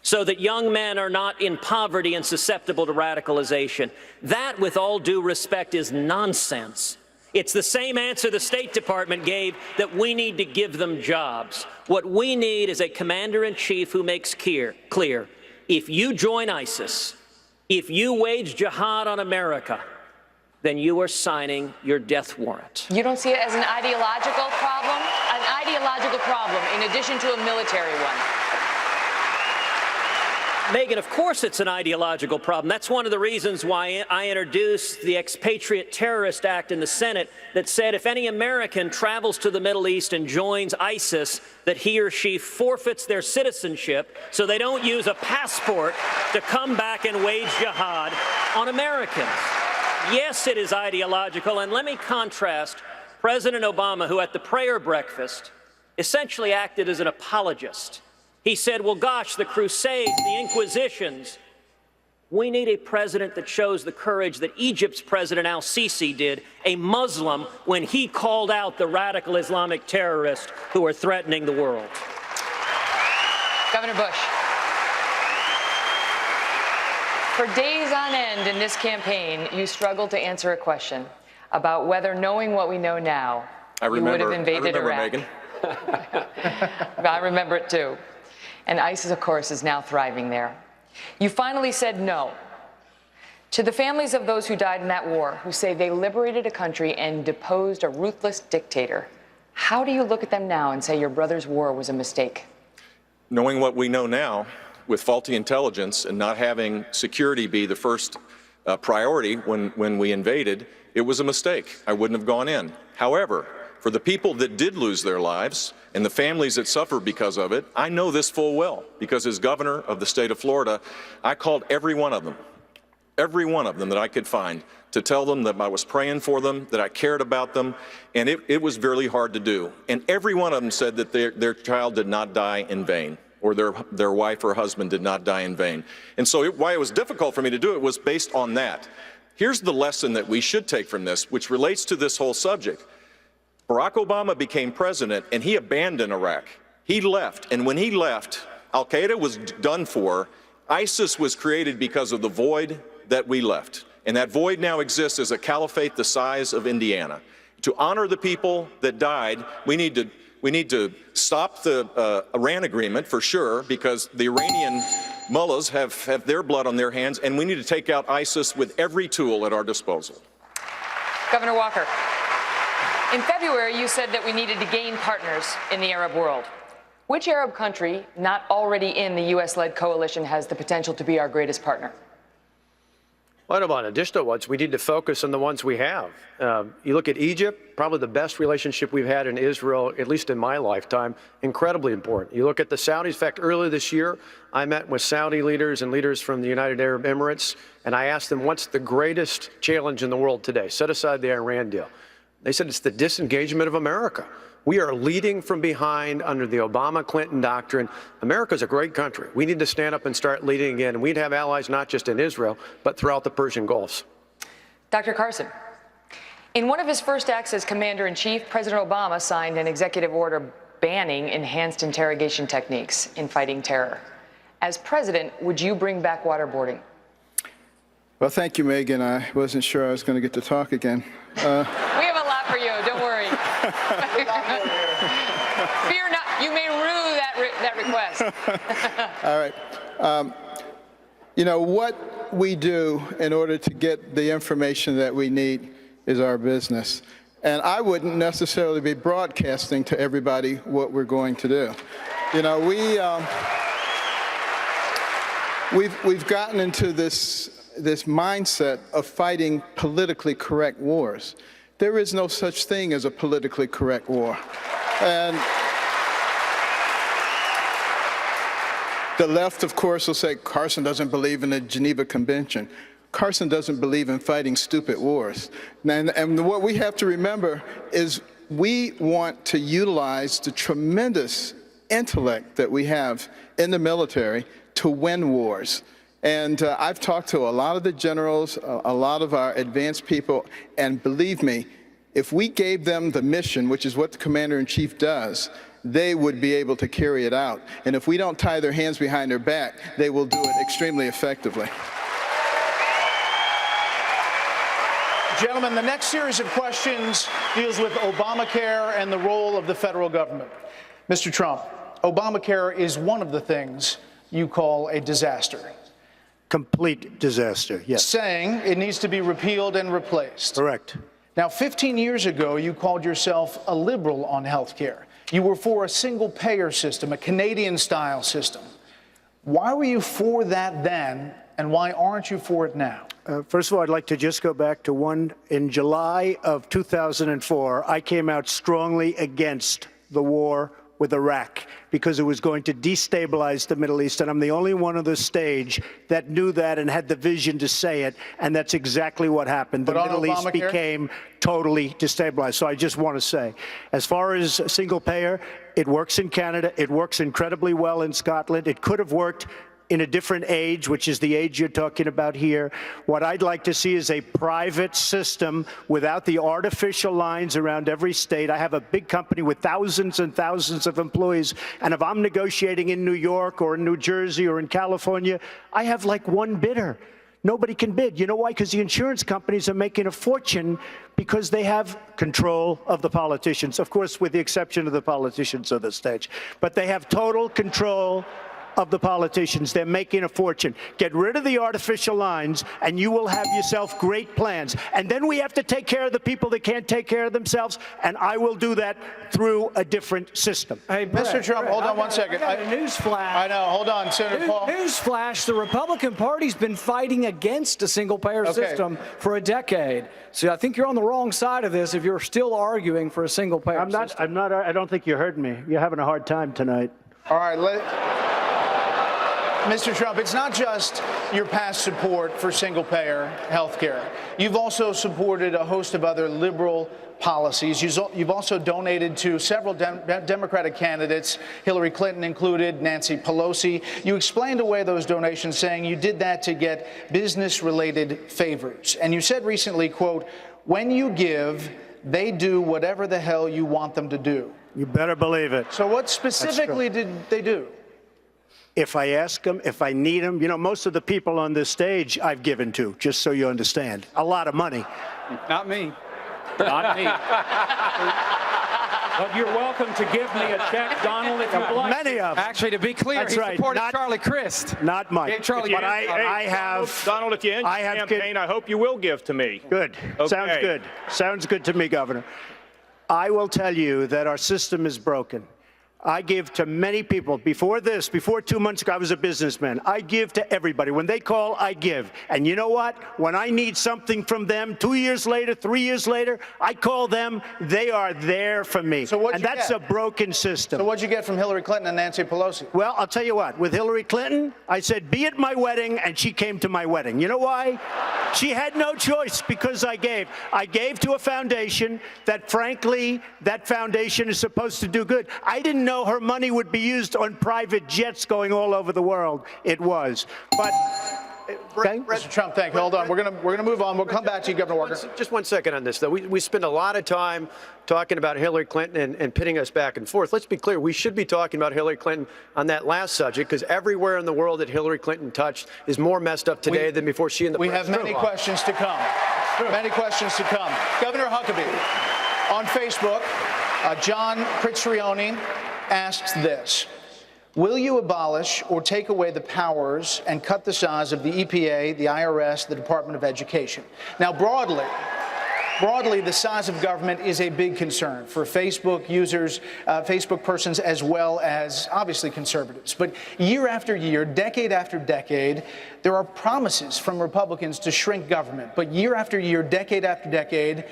so that young men are not in poverty and susceptible to radicalization. That, with all due respect, is nonsense. It's the same answer the State Department gave, that we need to give them jobs. What we need is a commander-in-chief who makes clear, if you join ISIS, if you wage jihad on America, then you are signing your death warrant. You don't see it as an ideological problem? An ideological problem in addition to a military one. Megan, of course it's an ideological problem. That's one of the reasons why I introduced the Expatriate Terrorist Act in the Senate that said if any American travels to the Middle East and joins ISIS, that he or she forfeits their citizenship so they don't use a passport to come back and wage jihad on Americans. Yes, it is ideological, and let me contrast President Obama, who at the prayer breakfast essentially acted as an apologist. He said, well, gosh, the Crusades, the Inquisitions. We need a president that shows the courage that Egypt's President al-Sisi did, a Muslim, when he called out the radical Islamic terrorists who are threatening the world. Governor Bush. For days on end in this campaign, you struggled to answer a question about whether, knowing what we know now, you would have invaded Iraq. Megan. I remember it too. And ISIS, of course, is now thriving there. You finally said no. To the families of those who died in that war, who say they liberated a country and deposed a ruthless dictator, how do you look at them now and say your brother's war was a mistake? Knowing what we know now, with faulty intelligence and not having security be the first priority when we invaded, it was a mistake. I wouldn't have gone in. However, For the people that did lose their lives and the families that suffered because of it, I know this full well, because as governor of the state of Florida, I called every one of them that I could find, to tell them that I was praying for them, that I cared about them, and it was really hard to do. And every one of them said that their child did not die in vain, or their wife or husband did not die in vain. And so why it was difficult for me to do it was based on that. Here's the lesson that we should take from this, which relates to this whole subject. Barack Obama became president, and he abandoned Iraq. He left, and when he left, Al-Qaeda was done for. ISIS was created because of the void that we left. And that void now exists as a caliphate the size of Indiana. To honor the people that died, we need to stop the Iran agreement for sure, because the Iranian mullahs have their blood on their hands, and we need to take out ISIS with every tool at our disposal. Governor Walker, in February you said that we needed to gain partners in the Arab world. Which Arab country not already in the U.S.-led coalition has the potential to be our greatest partner? What about additional ones? We need to focus on the ones we have. You look at Egypt, probably the best relationship we've had in Israel, at least in my lifetime, incredibly important. You look at the Saudis. In fact, earlier this year, I met with Saudi leaders and leaders from the United Arab Emirates, and I asked them, what's the greatest challenge in the world today? Set aside the Iran deal. They said it's the disengagement of America. We are leading from behind under the Obama-Clinton doctrine. America's a great country. We need to stand up and start leading again. And we'd have allies not just in Israel, but throughout the Persian Gulf. Dr. Carson, in one of his first acts as commander-in-chief, President Obama signed an executive order banning enhanced interrogation techniques in fighting terror. As president, would you bring back waterboarding? Well, thank you, Megan. I wasn't sure I was going to get to talk again. We have a lot for you. Don't worry. Fear not. You may rue that request. All right. You know, what we do in order to get the information that we need is our business. And I wouldn't necessarily be broadcasting to everybody what we're going to do. You know, we've gotten into this mindset of fighting politically correct wars. There is no such thing as a politically correct war. And the left, of course, will say Carson doesn't believe in the Geneva Convention. Carson doesn't believe in fighting stupid wars. And what we have to remember is we want to utilize the tremendous intellect that we have in the military to win wars. And I've talked to a lot of the generals, a lot of our advanced people, and believe me, if we gave them the mission, which is what the commander-in-chief does, they would be able to carry it out. And if we don't tie their hands behind their back, they will do it extremely effectively. Gentlemen, the next series of questions deals with Obamacare and the role of the federal government. Mr. Trump, Obamacare is one of the things you call a disaster. Complete disaster, yes. Saying it needs to be repealed and replaced. Correct. Now, 15 years ago, you called yourself a liberal on health care. You were for a single-payer system, a Canadian-style system. Why were you for that then, and why aren't you for it now? First of all, I'd like to just go back to in July of 2004, I came out strongly against the war with Iraq because it was going to destabilize the Middle East, and I'm the only one on the stage that knew that and had the vision to say it, and that's exactly what happened. The Middle East became totally destabilized. So I just want to say, as far as single payer, it works in Canada, it works incredibly well in Scotland. It could have worked in a different age, which is the age you're talking about here. What I'd like to see is a private system without the artificial lines around every state. I have a big company with thousands and thousands of employees, and if I'm negotiating in New York or in New Jersey or in California, I have like one bidder. Nobody can bid. You know why? Because the insurance companies are making a fortune because they have control of the politicians, of course, with the exception of the politicians on the stage. But they have total control of the politicians. They're making a fortune. Get rid of the artificial lines, and you will have yourself great plans. And then we have to take care of the people that can't take care of themselves, and I will do that through a different system. Hey, Brett, Mr. Trump, hold on one second. I got a news flash. I know. Hold on, Senator Paul. News flash: the Republican Party's been fighting against a single-payer system for a decade. So I think you're on the wrong side of this if you're still arguing for a single-payer system. I don't think you heard me. You're having a hard time tonight. All right, Mr. Trump, it's not just your past support for single-payer health care. You've also supported a host of other liberal policies. You've also donated to several Democratic candidates, Hillary Clinton included, Nancy Pelosi. You explained away those donations, saying you did that to get business-related favors. And you said recently, quote, "When you give, they do whatever the hell you want them to do." You better believe it. So what specifically did they do? If I ask them, if I need them, you know, most of the people on this stage I've given to, just so you understand. A lot of money. Not me. Not me. But you're welcome to give me a check, Donald, if you'd like. Many of them. Actually, to be clear, That's he right. supported Not- Charlie Crist. Not Mike. Gave Charlie But Crist. I have. Donald, if you end your I have campaign, I hope you will give to me. Good. Okay. Sounds good. Sounds good to me, Governor. I will tell you that our system is broken. I give to many people. Before 2 months ago, I was a businessman. I give to everybody. When they call, I give. And you know what? When I need something from them, 2 years later, 3 years later, I call them. They are there for me. So what'd and you that's get? a broken system. So what'd you get from Hillary Clinton and Nancy Pelosi? Well, I'll tell you what. With Hillary Clinton, I said, be at my wedding, and she came to my wedding. You know why? She had no choice because I gave. I gave to a foundation that, frankly, that foundation is supposed to do good. I didn't know her money would be used on private jets going all over the world. It was. But okay? Mr. Trump, thank you. Hold on. We're gonna move on. We'll come back to you, Governor Walker. Just 1 second on this, though. We spend a lot of time talking about Hillary Clinton and pitting us back and forth. Let's be clear. We should be talking about Hillary Clinton on that last subject, because everywhere in the world that Hillary Clinton touched is more messed up today than before she and the We have many questions to come. Many questions to come. Governor Huckabee, on Facebook, John Pritzrioni asks this: will you abolish or take away the powers and cut the size of the EPA, the IRS, the Department of Education? Now, broadly, the size of government is a big concern for Facebook users, Facebook persons, as well as obviously conservatives. But year after year, decade after decade, there are promises from Republicans to shrink government. But year after year, decade after decade,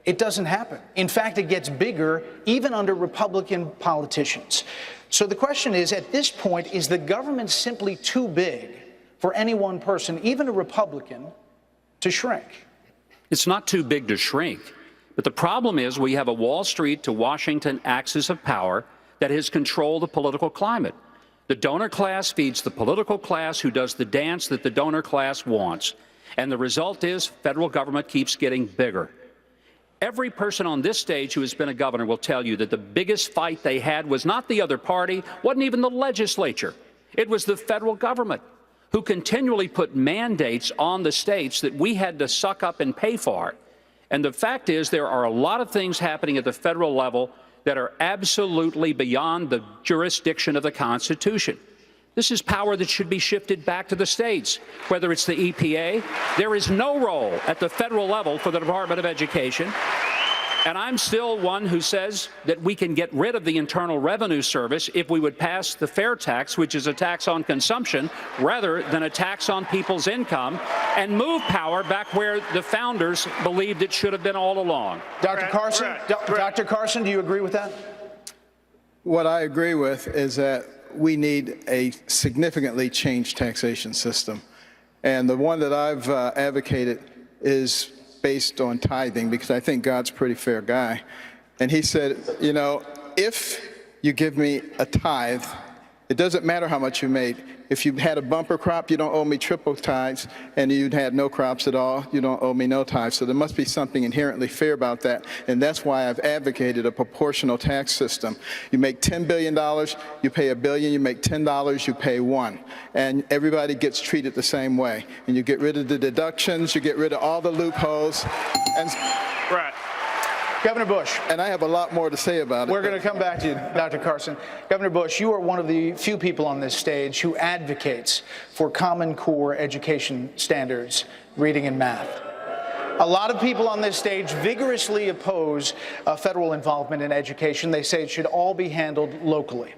it doesn't happen. In fact, it gets bigger even under Republican politicians. So the question is, at this point, is the government simply too big for any one person, even a Republican, to shrink? It's not too big to shrink. But the problem is we have a Wall Street to Washington axis of power that has controlled the political climate. The donor class feeds the political class, who does the dance that the donor class wants. And the result is federal government keeps getting bigger. Every person on this stage who has been a governor will tell you that the biggest fight they had was not the other party, wasn't even the legislature. It was the federal government, who continually put mandates on the states that we had to suck up and pay for. And the fact is, there are a lot of things happening at the federal level that are absolutely beyond the jurisdiction of the Constitution. This is power that should be shifted back to the states, whether it's the EPA. There is no role at the federal level for the Department of Education. And I'm still one who says that we can get rid of the Internal Revenue Service if we would pass the fair tax, which is a tax on consumption, rather than a tax on people's income, and move power back where the founders believed it should have been all along. Dr. Carson, Dr. Carson, do you agree with that? What I agree with is that we need a significantly changed taxation system. And the one that I've advocated is based on tithing, because I think God's a pretty fair guy. And he said, you know, if you give me a tithe, it doesn't matter how much you made. If you had a bumper crop, you don't owe me triple tithes, and you had no crops at all, you don't owe me no tithes. So there must be something inherently fair about that, and that's why I've advocated a proportional tax system. You make $10 billion, you pay $1 billion. You make $10, you pay $1, and everybody gets treated the same way. And you get rid of the deductions, you get rid of all the loopholes. And Governor Bush. And I have a lot more to say about it. We're going to come back to you, Dr. Carson. Governor Bush, you are one of the few people on this stage who advocates for Common Core education standards, reading and math. A lot of people on this stage vigorously oppose federal involvement in education. They say it should all be handled locally.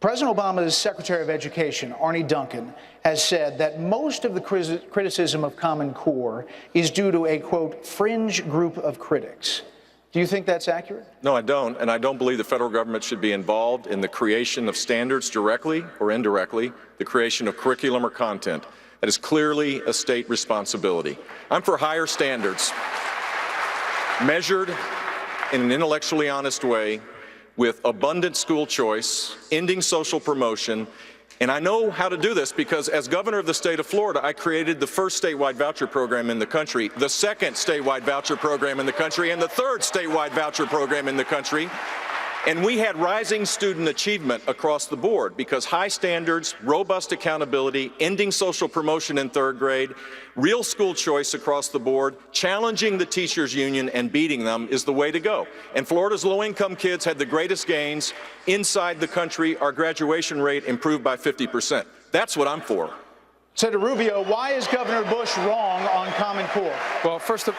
President Obama's Secretary of Education, Arne Duncan, has said that most of the criticism of Common Core is due to a, quote, fringe group of critics. Do you think that's accurate? No, I don't, and I don't believe the federal government should be involved in the creation of standards directly or indirectly, the creation of curriculum or content. That is clearly a state responsibility. I'm for higher standards, measured in an intellectually honest way, with abundant school choice, ending social promotion, and I know how to do this because as governor of the state of Florida, I created the first statewide voucher program in the country, the second statewide voucher program in the country, and the third statewide voucher program in the country. And we had rising student achievement across the board because high standards, robust accountability, ending social promotion in third grade, real school choice across the board, challenging the teachers union and beating them is the way to go. And Florida's low-income kids had the greatest gains. Inside the country, our graduation rate improved by 50%. That's what I'm for. Senator Rubio, why is Governor Bush wrong on Common Core? Well, first of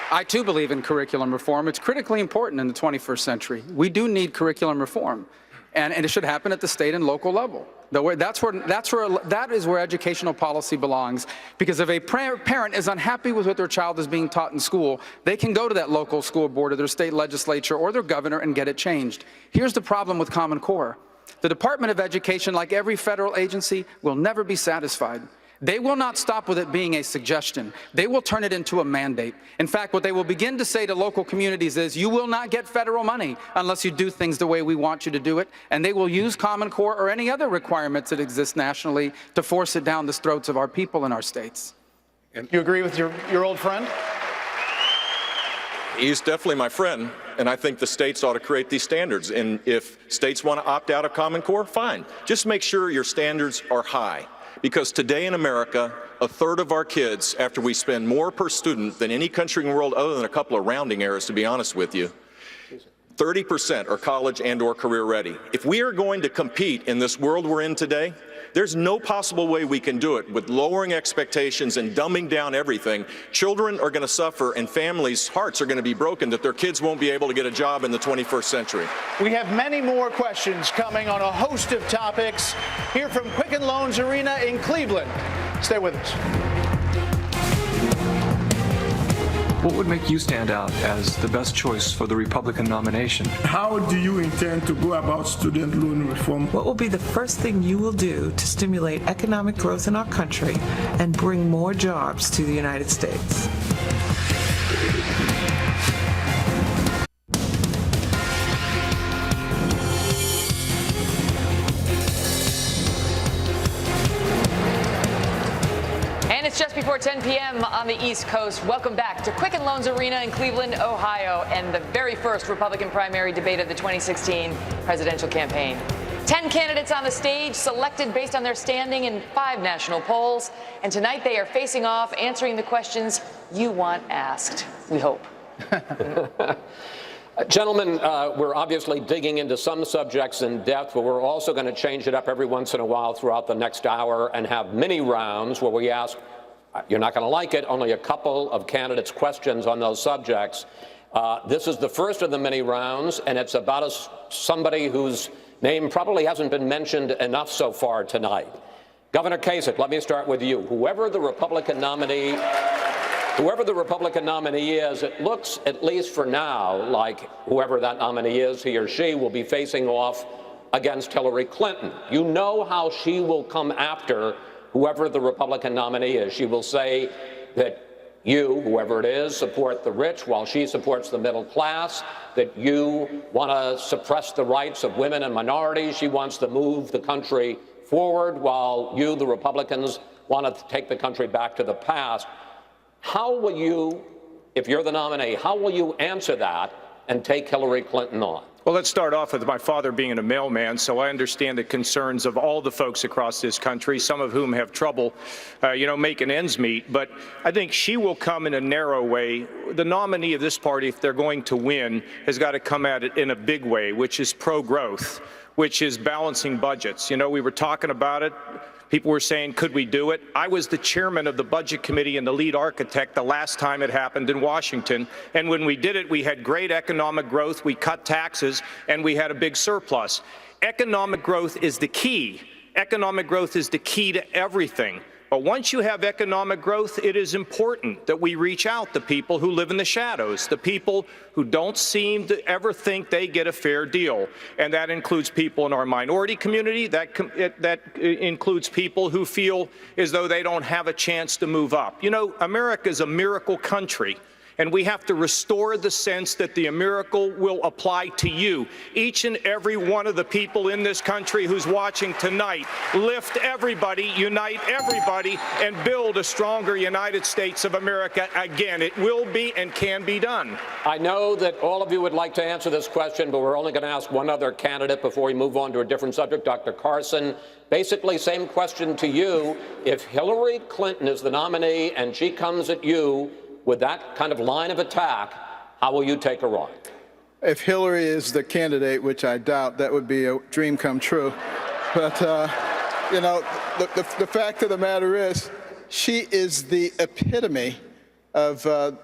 I, too, believe in curriculum reform. It's critically important in the 21st century. We do need curriculum reform, and it should happen at the state and local level. That is where educational policy belongs, because if a parent is unhappy with what their child is being taught in school, they can go to that local school board or their state legislature or their governor and get it changed. Here's the problem with Common Core. The Department of Education, like every federal agency, will never be satisfied. They will not stop with it being a suggestion. They will turn it into a mandate. In fact, what they will begin to say to local communities is, you will not get federal money unless you do things the way we want you to do it, and they will use Common Core or any other requirements that exist nationally to force it down the throats of our people in our states. And you agree with your old friend? He's definitely my friend, and I think the states ought to create these standards. And if states want to opt out of Common Core, fine. Just make sure your standards are high. Because today in America, a third of our kids, after we spend more per student than any country in the world other than a couple of rounding errors, to be honest with you, 30% are college and or career ready. If we are going to compete in this world we're in today, there's no possible way we can do it with lowering expectations and dumbing down everything. Children are going to suffer and families' hearts are going to be broken that their kids won't be able to get a job in the 21st century. We have many more questions coming on a host of topics here from Quicken Loans Arena in Cleveland. Stay with us. What would make you stand out as the best choice for the Republican nomination? How do you intend to go about student loan reform? What will be the first thing you will do to stimulate economic growth in our country and bring more jobs to the United States? It's just before 10 p.m. on the East Coast. Welcome back to Quicken Loans Arena in Cleveland, Ohio, and the very first Republican primary debate of the 2016 presidential campaign. 10 candidates on the stage, selected based on their standing in 5 national polls. And tonight they are facing off, answering the questions you want asked, we hope. Gentlemen, we're obviously digging into some subjects in depth, but we're also going to change it up every once in a while throughout the next hour and have mini rounds where we ask, you're not going to like it, only a couple of candidates' questions on those subjects. This is the first of the mini rounds, and it's about somebody whose name probably hasn't been mentioned enough so far tonight. Governor Kasich, let me start with you. Whoever the Republican nominee is, it looks, at least for now, like whoever that nominee is, he or she, will be facing off against Hillary Clinton. You know how she will come after whoever the Republican nominee is. She will say that you, whoever it is, support the rich while she supports the middle class, that you want to suppress the rights of women and minorities. She wants to move the country forward while you, the Republicans, want to take the country back to the past. How will you, if you're the nominee, how will you answer that and take Hillary Clinton on? Well, let's start off with my father being a mailman, so I understand the concerns of all the folks across this country, some of whom have trouble, making ends meet. But I think she will come in a narrow way. The nominee of this party, if they're going to win, has got to come at it in a big way, which is pro-growth, which is balancing budgets. We were talking about it. People were saying, could we do it? I was the chairman of the Budget Committee and the lead architect the last time it happened in Washington. And when we did it, we had great economic growth, we cut taxes, and we had a big surplus. Economic growth is the key. Economic growth is the key to everything. But once you have economic growth, it is important that we reach out to people who live in the shadows, the people who don't seem to ever think they get a fair deal. And that includes people in our minority community. That includes people who feel as though they don't have a chance to move up. America is a miracle country. And we have to restore the sense that the miracle will apply to you. Each and every one of the people in this country who's watching tonight, lift everybody, unite everybody, and build a stronger United States of America again. It will be and can be done. I know that all of you would like to answer this question, but we're only going to ask one other candidate before we move on to a different subject. Dr. Carson, basically same question to you. If Hillary Clinton is the nominee and she comes at you with that kind of line of attack, how will you take her on? If Hillary is the candidate, which I doubt, that would be a dream come true. But, the fact of the matter is, she is the epitome of the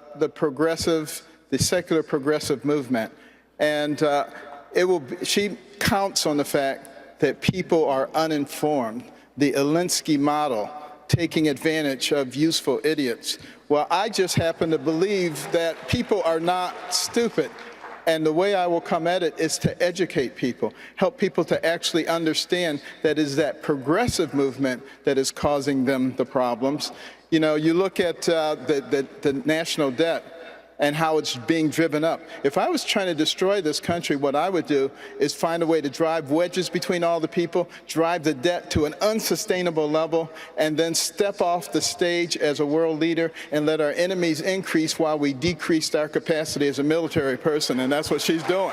secular progressive movement. And she counts on the fact that people are uninformed, the Alinsky model, taking advantage of useful idiots. Well, I just happen to believe that people are not stupid. And the way I will come at it is to educate people, help people to actually understand that is that progressive movement that is causing them the problems. You look at the national debt and how it's being driven up. If I was trying to destroy this country, what I would do is find a way to drive wedges between all the people, drive the debt to an unsustainable level, and then step off the stage as a world leader and let our enemies increase while we decreased our capacity as a military person, and that's what she's doing.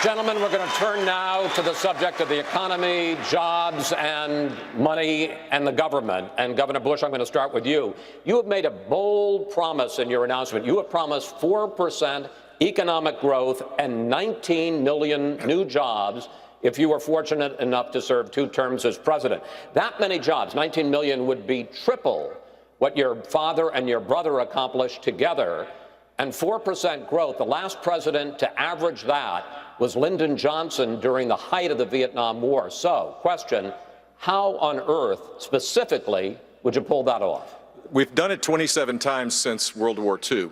Gentlemen, we're going to turn now to the subject of the economy, jobs, and money and the government. And Governor Bush, I'm going to start with you. You have made a bold promise in your announcement. You have promised 4% economic growth and 19 million new jobs if you were fortunate enough to serve 2 terms as president. That many jobs, 19 million, would be triple what your father and your brother accomplished together. And 4% growth, the last president to average that was Lyndon Johnson during the height of the Vietnam War. So, question, how on earth, specifically, would you pull that off? We've done it 27 times since World War II.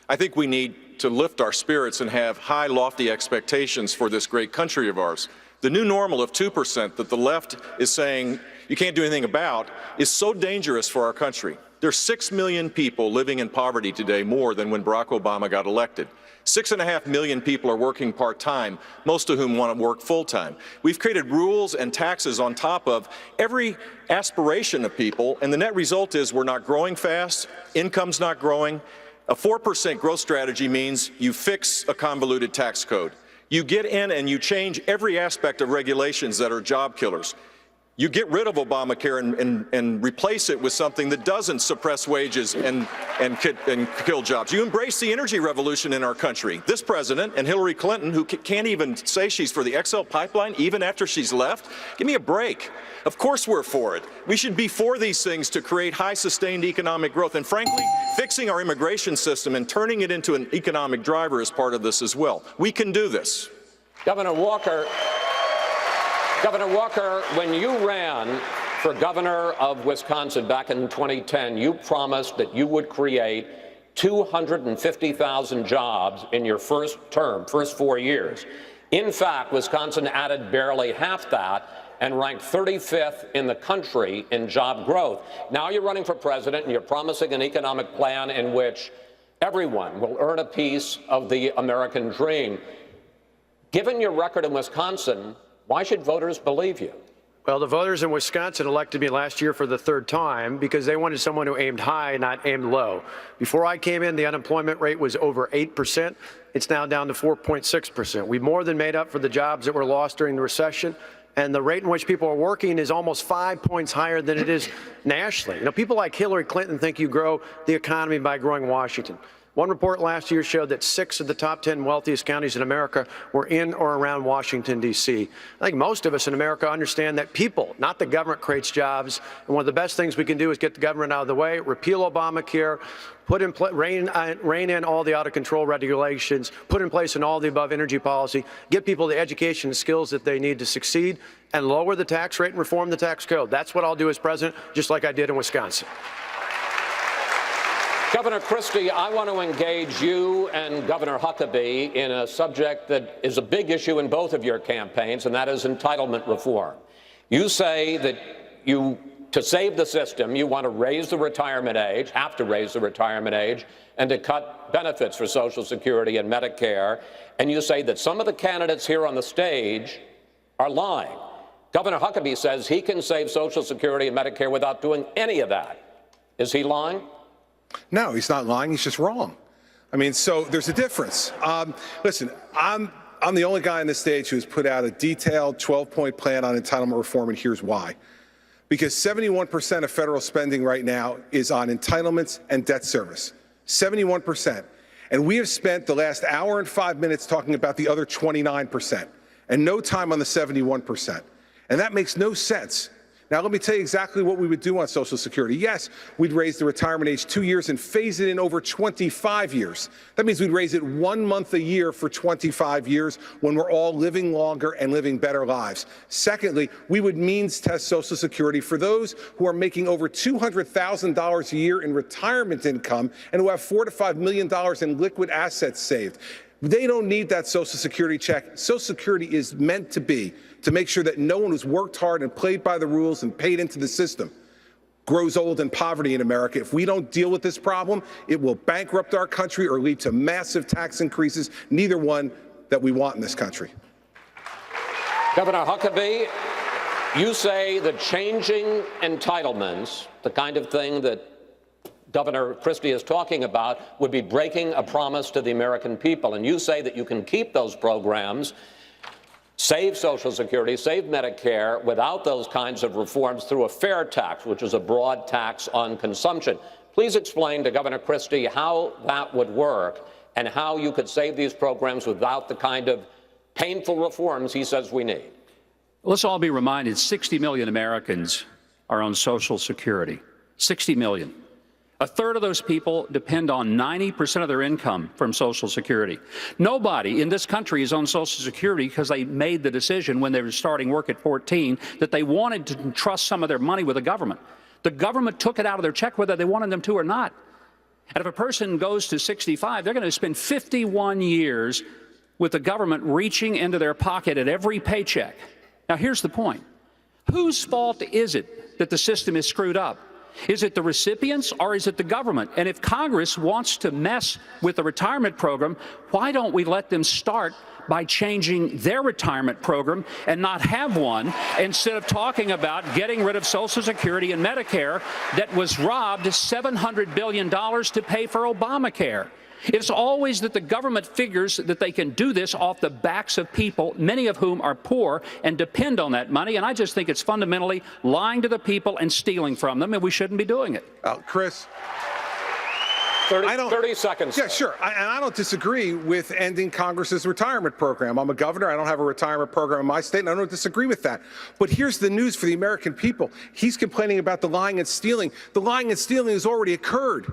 I think we need to lift our spirits and have high, lofty expectations for this great country of ours. The new normal of 2% that the left is saying you can't do anything about is so dangerous for our country. There's 6 million people living in poverty today, more than when Barack Obama got elected. 6.5 million people are working part-time, most of whom want to work full-time. We've created rules and taxes on top of every aspiration of people, and the net result is we're not growing fast, income's not growing. A 4% growth strategy means you fix a convoluted tax code. You get in and you change every aspect of regulations that are job killers. You get rid of Obamacare and replace it with something that doesn't suppress wages and kill jobs. You embrace the energy revolution in our country. This president and Hillary Clinton, who can't even say she's for the XL pipeline even after she's left, give me a break. Of course we're for it. We should be for these things to create high sustained economic growth. And frankly, fixing our immigration system and turning it into an economic driver is part of this as well. We can do this. Governor Walker, when you ran for governor of Wisconsin back in 2010, you promised that you would create 250,000 jobs in your first term, first 4 years. In fact, Wisconsin added barely half that and ranked 35th in the country in job growth. Now you're running for president and you're promising an economic plan in which everyone will earn a piece of the American dream. Given your record in Wisconsin, why should voters believe you? Well, the voters in Wisconsin elected me last year for the third time because they wanted someone who aimed high, not aimed low. Before I came in, the unemployment rate was over 8%. It's now down to 4.6%. We've more than made up for the jobs that were lost during the recession. And the rate in which people are working is almost 5 points higher than it is nationally. You know, people like Hillary Clinton think you grow the economy by growing Washington. One report last year showed that 6 of the top 10 wealthiest counties in America were in or around Washington, D.C. I think most of us in America understand that people, not the government, creates jobs. And one of the best things we can do is get the government out of the way, repeal Obamacare, rein in all the out-of-control regulations, put in place an all-the-above energy policy, give people the education and skills that they need to succeed, and lower the tax rate and reform the tax code. That's what I'll do as president, just like I did in Wisconsin. Governor Christie, I want to engage you and Governor Huckabee in a subject that is a big issue in both of your campaigns, and that is entitlement reform. You say that to save the system, you want to raise the retirement age, have to raise the retirement age, and to cut benefits for Social Security and Medicare. And you say that some of the candidates here on the stage are lying. Governor Huckabee says he can save Social Security and Medicare without doing any of that. Is he lying? No, he's not lying. He's just wrong. I mean, so there's a difference. Listen, I'm the only guy on this stage who's put out a detailed 12-point plan on entitlement reform, and here's why. Because 71% of federal spending right now is on entitlements and debt service. 71%. And we have spent the last hour and 5 minutes talking about the other 29%, and no time on the 71%. And that makes no sense. Now, let me tell you exactly what we would do on Social Security. Yes, we'd raise the retirement age 2 years and phase it in over 25 years. That means we'd raise it 1 month a year for 25 years when we're all living longer and living better lives. Secondly, we would means test Social Security for those who are making over $200,000 a year in retirement income and who have $4 to $5 million in liquid assets saved. They don't need that Social Security check. Social Security is meant to be to make sure that no one who's worked hard and played by the rules and paid into the system grows old in poverty in America. If we don't deal with this problem, it will bankrupt our country or lead to massive tax increases, neither one that we want in this country. Governor Huckabee, you say that changing entitlements, the kind of thing that Governor Christie is talking about, would be breaking a promise to the American people. And you say that you can keep those programs, save Social Security, save Medicare, without those kinds of reforms through a fair tax, which is a broad tax on consumption. Please explain to Governor Christie how that would work and how you could save these programs without the kind of painful reforms he says we need. Let's all be reminded 60 million Americans are on Social Security. 60 million. A third of those people depend on 90% of their income from Social Security. Nobody in this country is on Social Security because they made the decision when they were starting work at 14 that they wanted to entrust some of their money with the government. The government took it out of their check whether they wanted them to or not. And if a person goes to 65, they're going to spend 51 years with the government reaching into their pocket at every paycheck. Now, here's the point. Whose fault is it that the system is screwed up? Is it the recipients or is it the government? And if Congress wants to mess with the retirement program, why don't we let them start by changing their retirement program and not have one, instead of talking about getting rid of Social Security and Medicare that was robbed $700 billion to pay for Obamacare? It's always that the government figures that they can do this off the backs of people, many of whom are poor and depend on that money. And I just think it's fundamentally lying to the people and stealing from them, and we shouldn't be doing it. Chris. 30 seconds. Yeah, sure. And I don't disagree with ending Congress's retirement program. I'm a governor. I don't have a retirement program in my state, and I don't disagree with that. But here's the news for the American people. He's complaining about the lying and stealing. The lying and stealing has already occurred.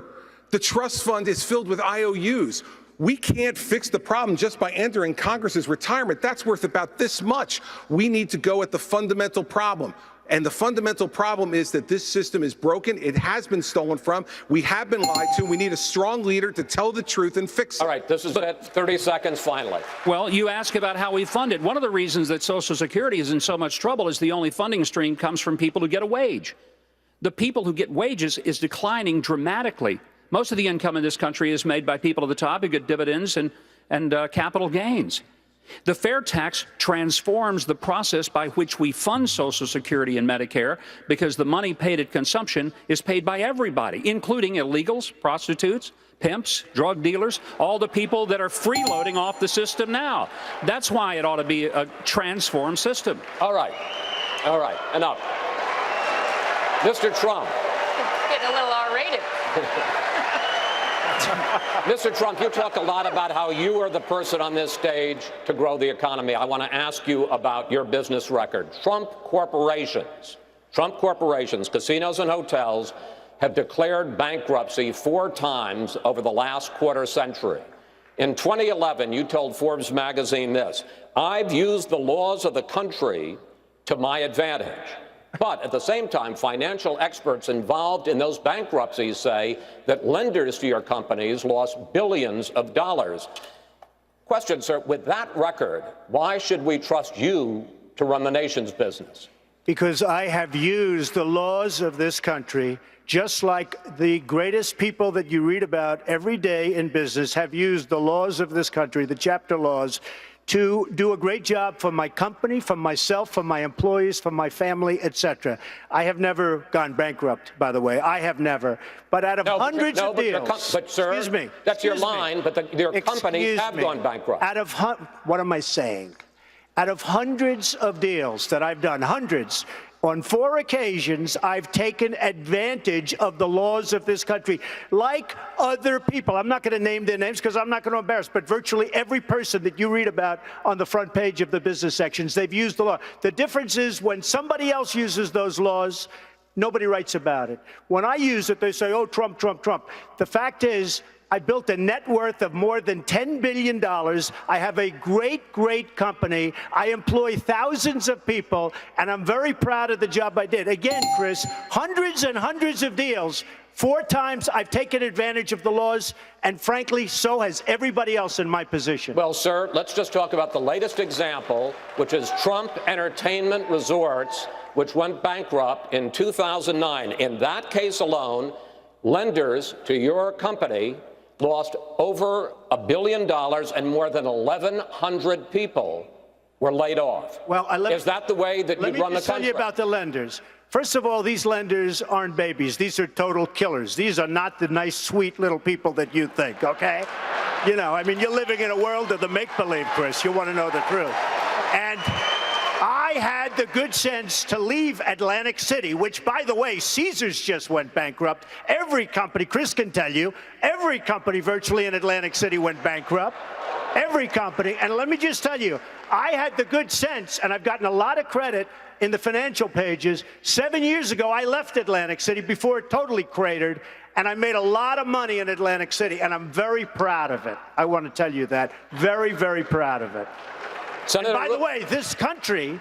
The trust fund is filled with IOUs. We can't fix the problem just by entering Congress's retirement. That's worth about this much. We need to go at the fundamental problem. And the fundamental problem is that this system is broken. It has been stolen from. We have been lied to. We need a strong leader to tell the truth and fix it. All right, this is it. 30 seconds finally. Well, you ask about how we fund it. One of the reasons that Social Security is in so much trouble is the only funding stream comes from people who get a wage. The people who get wages is declining dramatically. Most of the income in this country is made by people at the top who get dividends and capital gains. The fair tax transforms the process by which we fund Social Security and Medicare because the money paid at consumption is paid by everybody, including illegals, prostitutes, pimps, drug dealers, all the people that are freeloading off the system now. That's why it ought to be a transformed system. All right, enough. Mr. Trump. Getting a little R-rated. Mr. Trump, you talk a lot about how you are the person on this stage to grow the economy. I want to ask you about your business record. Trump corporations, casinos and hotels, have declared bankruptcy 4 times over the last quarter century. In 2011, you told Forbes magazine this: "I've used the laws of the country to my advantage." But at the same time, financial experts involved in those bankruptcies say that lenders to your companies lost billions of dollars. Question, sir, with that record, why should we trust you to run the nation's business? Because I have used the laws of this country, just like the greatest people that you read about every day in business have used the laws of this country, the chapter laws, to do a great job for my company, for myself, for my employees, for my family, etc. I have never gone bankrupt, by the way. I have never. But out of hundreds of deals, but sir, excuse me, that's your line, but your companies have gone bankrupt. Out of what am I saying? Out of hundreds of deals that I've done, hundreds, on 4 occasions, I've taken advantage of the laws of this country, like other people. I'm not going to name their names because I'm not going to embarrass, but virtually every person that you read about on the front page of the business sections, they've used the law. The difference is when somebody else uses those laws, nobody writes about it. When I use it, they say, oh, Trump, Trump, Trump. The fact is, I built a net worth of more than $10 billion. I have a great, great company. I employ thousands of people, and I'm very proud of the job I did. Again, Chris, hundreds and hundreds of deals. 4 times I've taken advantage of the laws, and frankly, so has everybody else in my position. Well, sir, let's just talk about the latest example, which is Trump Entertainment Resorts, which went bankrupt in 2009. In that case alone, lenders to your company lost over $1 billion, and more than 1,100 people were laid off. Well, is that the way that you run the country? Let me just tell you about the lenders. First of all, these lenders aren't babies. These are total killers. These are not the nice, sweet little people that you think, okay? You know, I mean, you're living in a world of the make-believe, Chris. You want to know the truth. And I had the good sense to leave Atlantic City, which, by the way, Caesars just went bankrupt. Every company, Chris can tell you, every company virtually in Atlantic City went bankrupt. Every company. And let me just tell you, I had the good sense, and I've gotten a lot of credit in the financial pages. 7 years ago, I left Atlantic City before it totally cratered, and I made a lot of money in Atlantic City, and I'm very proud of it. I want to tell you that. Very, very proud of it. Senator, and by the way, this country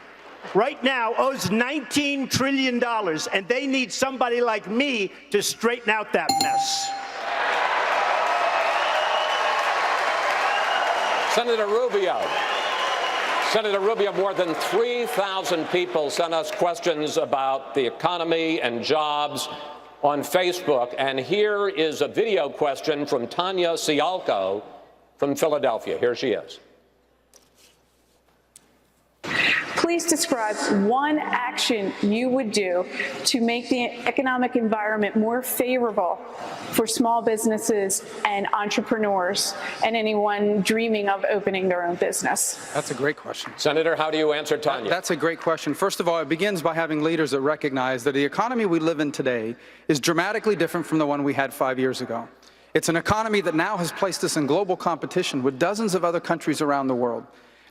right now owes $19 trillion, and they need somebody like me to straighten out that mess. Senator Rubio, more than 3,000 people sent us questions about the economy and jobs on Facebook, and here is a video question from Tanya Sialko from Philadelphia. Here she is. Please describe one action you would do to make the economic environment more favorable for small businesses and entrepreneurs and anyone dreaming of opening their own business. That's a great question. Senator, how do you answer Tanya? That's a great question. First of all, it begins by having leaders that recognize that the economy we live in today is dramatically different from the one we had 5 years ago. It's an economy that now has placed us in global competition with dozens of other countries around the world.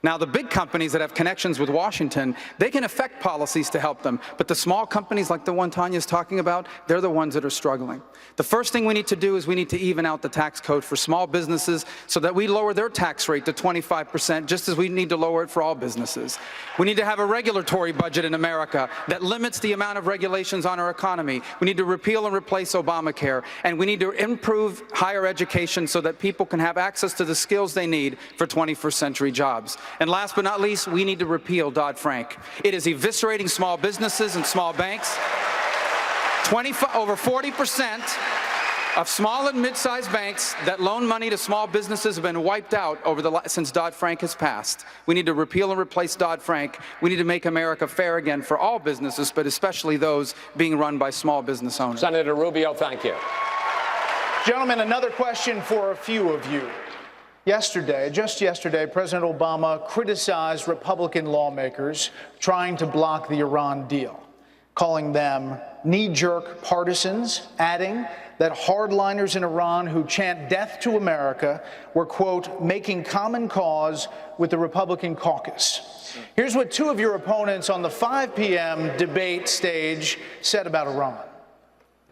Now, the big companies that have connections with Washington, they can affect policies to help them. But the small companies like the one Tanya's talking about, they're the ones that are struggling. The first thing we need to do is we need to even out the tax code for small businesses so that we lower their tax rate to 25%, just as we need to lower it for all businesses. We need to have a regulatory budget in America that limits the amount of regulations on our economy. We need to repeal and replace Obamacare. And we need to improve higher education so that people can have access to the skills they need for 21st century jobs. And last but not least, we need to repeal Dodd-Frank. It is eviscerating small businesses and small banks. Over 40% of small and mid-sized banks that loan money to small businesses have been wiped out since Dodd-Frank has passed. We need to repeal and replace Dodd-Frank. We need to make America fair again for all businesses, but especially those being run by small business owners. Senator Rubio, thank you. Gentlemen, another question for a few of you. Just yesterday, President Obama criticized Republican lawmakers trying to block the Iran deal, calling them knee-jerk partisans, adding that hardliners in Iran who chant death to America were, quote, making common cause with the Republican caucus. Here's what two of your opponents on the 5 p.m. debate stage said about Iran.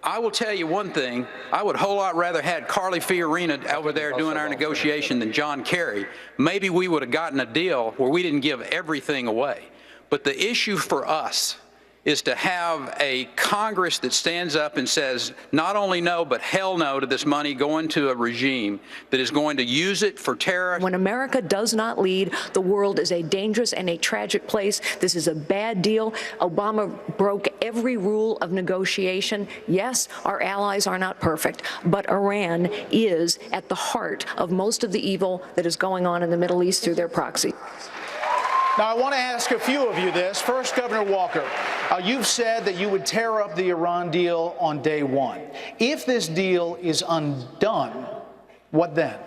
I will tell you one thing. I would a whole lot rather had Carly Fiorina over there doing our negotiation than John Kerry. Maybe we would have gotten a deal where we didn't give everything away. But the issue for us is to have a Congress that stands up and says not only no, but hell no to this money going to a regime that is going to use it for terror. When America does not lead, the world is a dangerous and a tragic place. This is a bad deal. Obama broke every rule of negotiation. Yes, our allies are not perfect, but Iran is at the heart of most of the evil that is going on in the Middle East through their proxy. Now, I want to ask a few of you this. First, Governor Walker, you've said that you would tear up the Iran deal on day one. If this deal is undone, what then?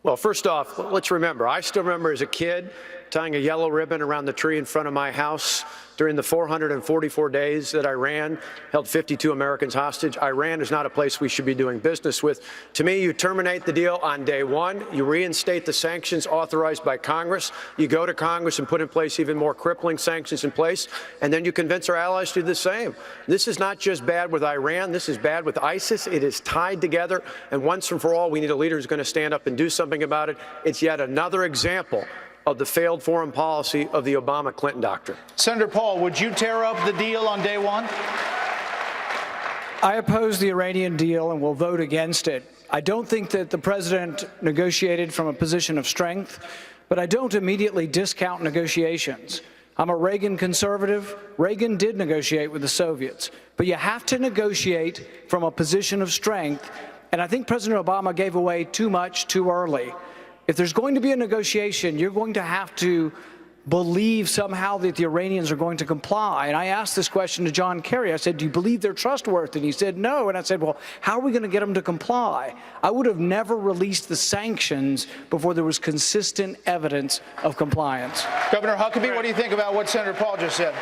Well, first off, let's remember, I still remember as a kid tying a yellow ribbon around the tree in front of my house during the 444 days that Iran held 52 Americans hostage. Iran is not a place we should be doing business with. To me, you terminate the deal on day one. You reinstate the sanctions authorized by Congress. You go to Congress and put in place even more crippling sanctions in place, and then you convince our allies to do the same. This is not just bad with Iran. This is bad with ISIS. It is tied together, and once and for all, we need a leader who's going to stand up and do something about it. It's yet another example of the failed foreign policy of the Obama-Clinton doctrine. Senator Paul, would you tear up the deal on day one? I oppose the Iranian deal and will vote against it. I don't think that the president negotiated from a position of strength, but I don't immediately discount negotiations. I'm a Reagan conservative. Reagan did negotiate with the Soviets, but you have to negotiate from a position of strength, and I think President Obama gave away too much too early. If there's going to be a negotiation, you're going to have to believe somehow that the Iranians are going to comply. And I asked this question to John Kerry. I said, do you believe they're trustworthy? And he said, no. And I said, well, how are we going to get them to comply? I would have never released the sanctions before there was consistent evidence of compliance. Governor Huckabee, what do you think about what Senator Paul just said?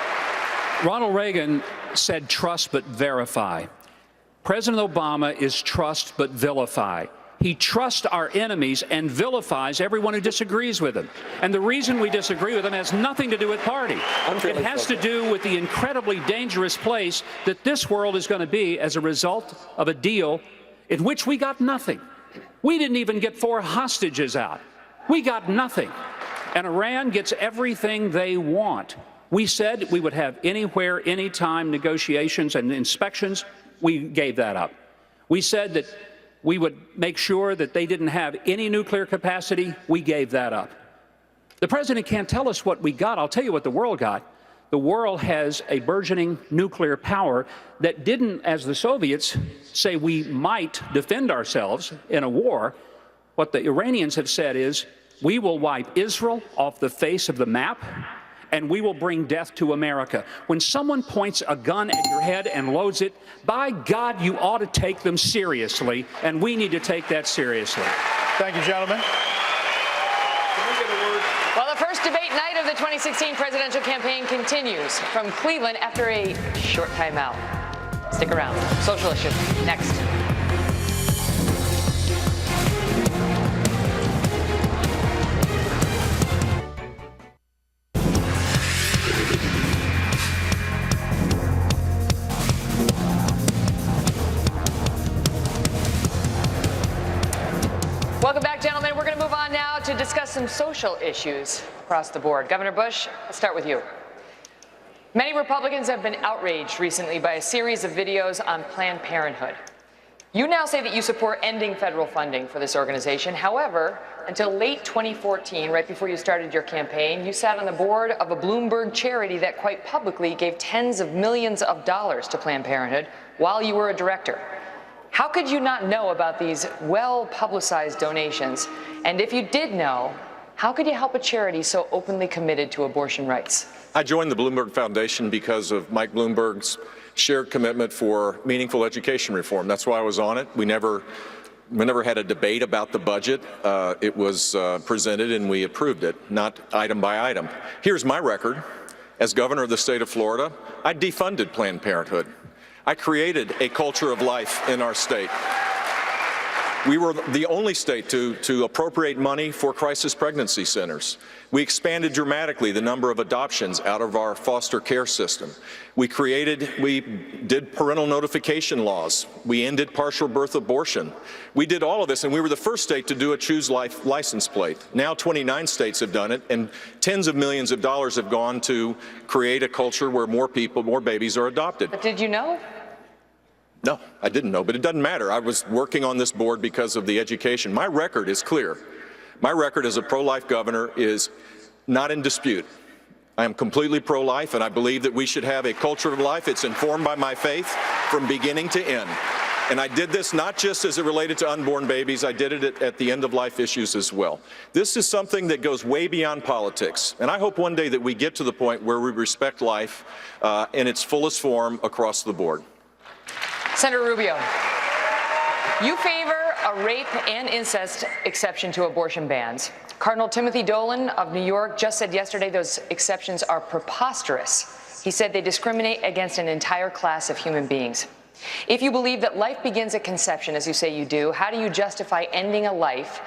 Ronald Reagan said trust but verify. President Obama is trust but vilify. He trusts our enemies and vilifies everyone who disagrees with him. And the reason we disagree with him has nothing to do with party. It has to do with the incredibly dangerous place that this world is going to be as a result of a deal in which we got nothing. We didn't even get 4 hostages out. We got nothing. And Iran gets everything they want. We said we would have anywhere, anytime negotiations and inspections. We gave that up. We said that we would make sure that they didn't have any nuclear capacity. We gave that up. The president can't tell us what we got. I'll tell you what the world got. The world has a burgeoning nuclear power that didn't, as the Soviets, say we might defend ourselves in a war. What the Iranians have said is, we will wipe Israel off the face of the map, and we will bring death to America. When someone points a gun at your head and loads it, by God, you ought to take them seriously, and we need to take that seriously. Thank you, gentlemen. Well, the first debate night of the 2016 presidential campaign continues from Cleveland after a short timeout. Stick around. Social Issue, next. Welcome back, gentlemen. We're going to move on now to discuss some social issues across the board. Governor Bush, I'll start with you. Many Republicans have been outraged recently by a series of videos on Planned Parenthood. You now say that you support ending federal funding for this organization. However, until late 2014, right before you started your campaign, you sat on the board of a Bloomberg charity that quite publicly gave tens of millions of dollars to Planned Parenthood while you were a director. How could you not know about these well-publicized donations? And if you did know, how could you help a charity so openly committed to abortion rights? I joined the Bloomberg Foundation because of Mike Bloomberg's shared commitment for meaningful education reform. That's why I was on it. We never had a debate about the budget. It was presented and we approved it, not item by item. Here's my record. As governor of the state of Florida, I defunded Planned Parenthood. I created a culture of life in our state. We were the only state to appropriate money for crisis pregnancy centers. We expanded dramatically the number of adoptions out of our foster care system. We did parental notification laws. We ended partial birth abortion. We did all of this, and we were the first state to do a Choose Life license plate. Now 29 states have done it, and tens of millions of dollars have gone to create a culture where more babies are adopted. But did you know? No, I didn't know, but it doesn't matter. I was working on this board because of the education. My record is clear. My record as a pro-life governor is not in dispute. I am completely pro-life, and I believe that we should have a culture of life. It's informed by my faith from beginning to end. And I did this not just as it related to unborn babies, I did it at the end-of-life issues as well. This is something that goes way beyond politics, and I hope one day that we get to the point where we respect life in its fullest form across the board. Senator Rubio, you favor a rape and incest exception to abortion bans. Cardinal Timothy Dolan of New York just said yesterday those exceptions are preposterous. He said they discriminate against an entire class of human beings. If you believe that life begins at conception, as you say you do, how do you justify ending a life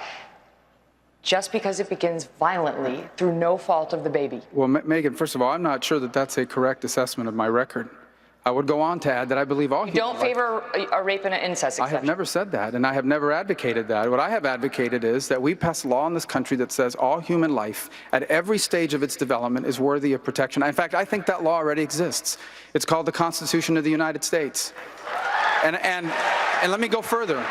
just because it begins violently through no fault of the baby? Well, Megan, first of all, I'm not sure that that's a correct assessment of my record. I would go on to add that I believe all human life. You don't favor a rape and an incest exception? I have never said that, and I have never advocated that. What I have advocated is that we pass a law in this country that says all human life at every stage of its development is worthy of protection. In fact, I think that law already exists. It's called the Constitution of the United States. And let me go further.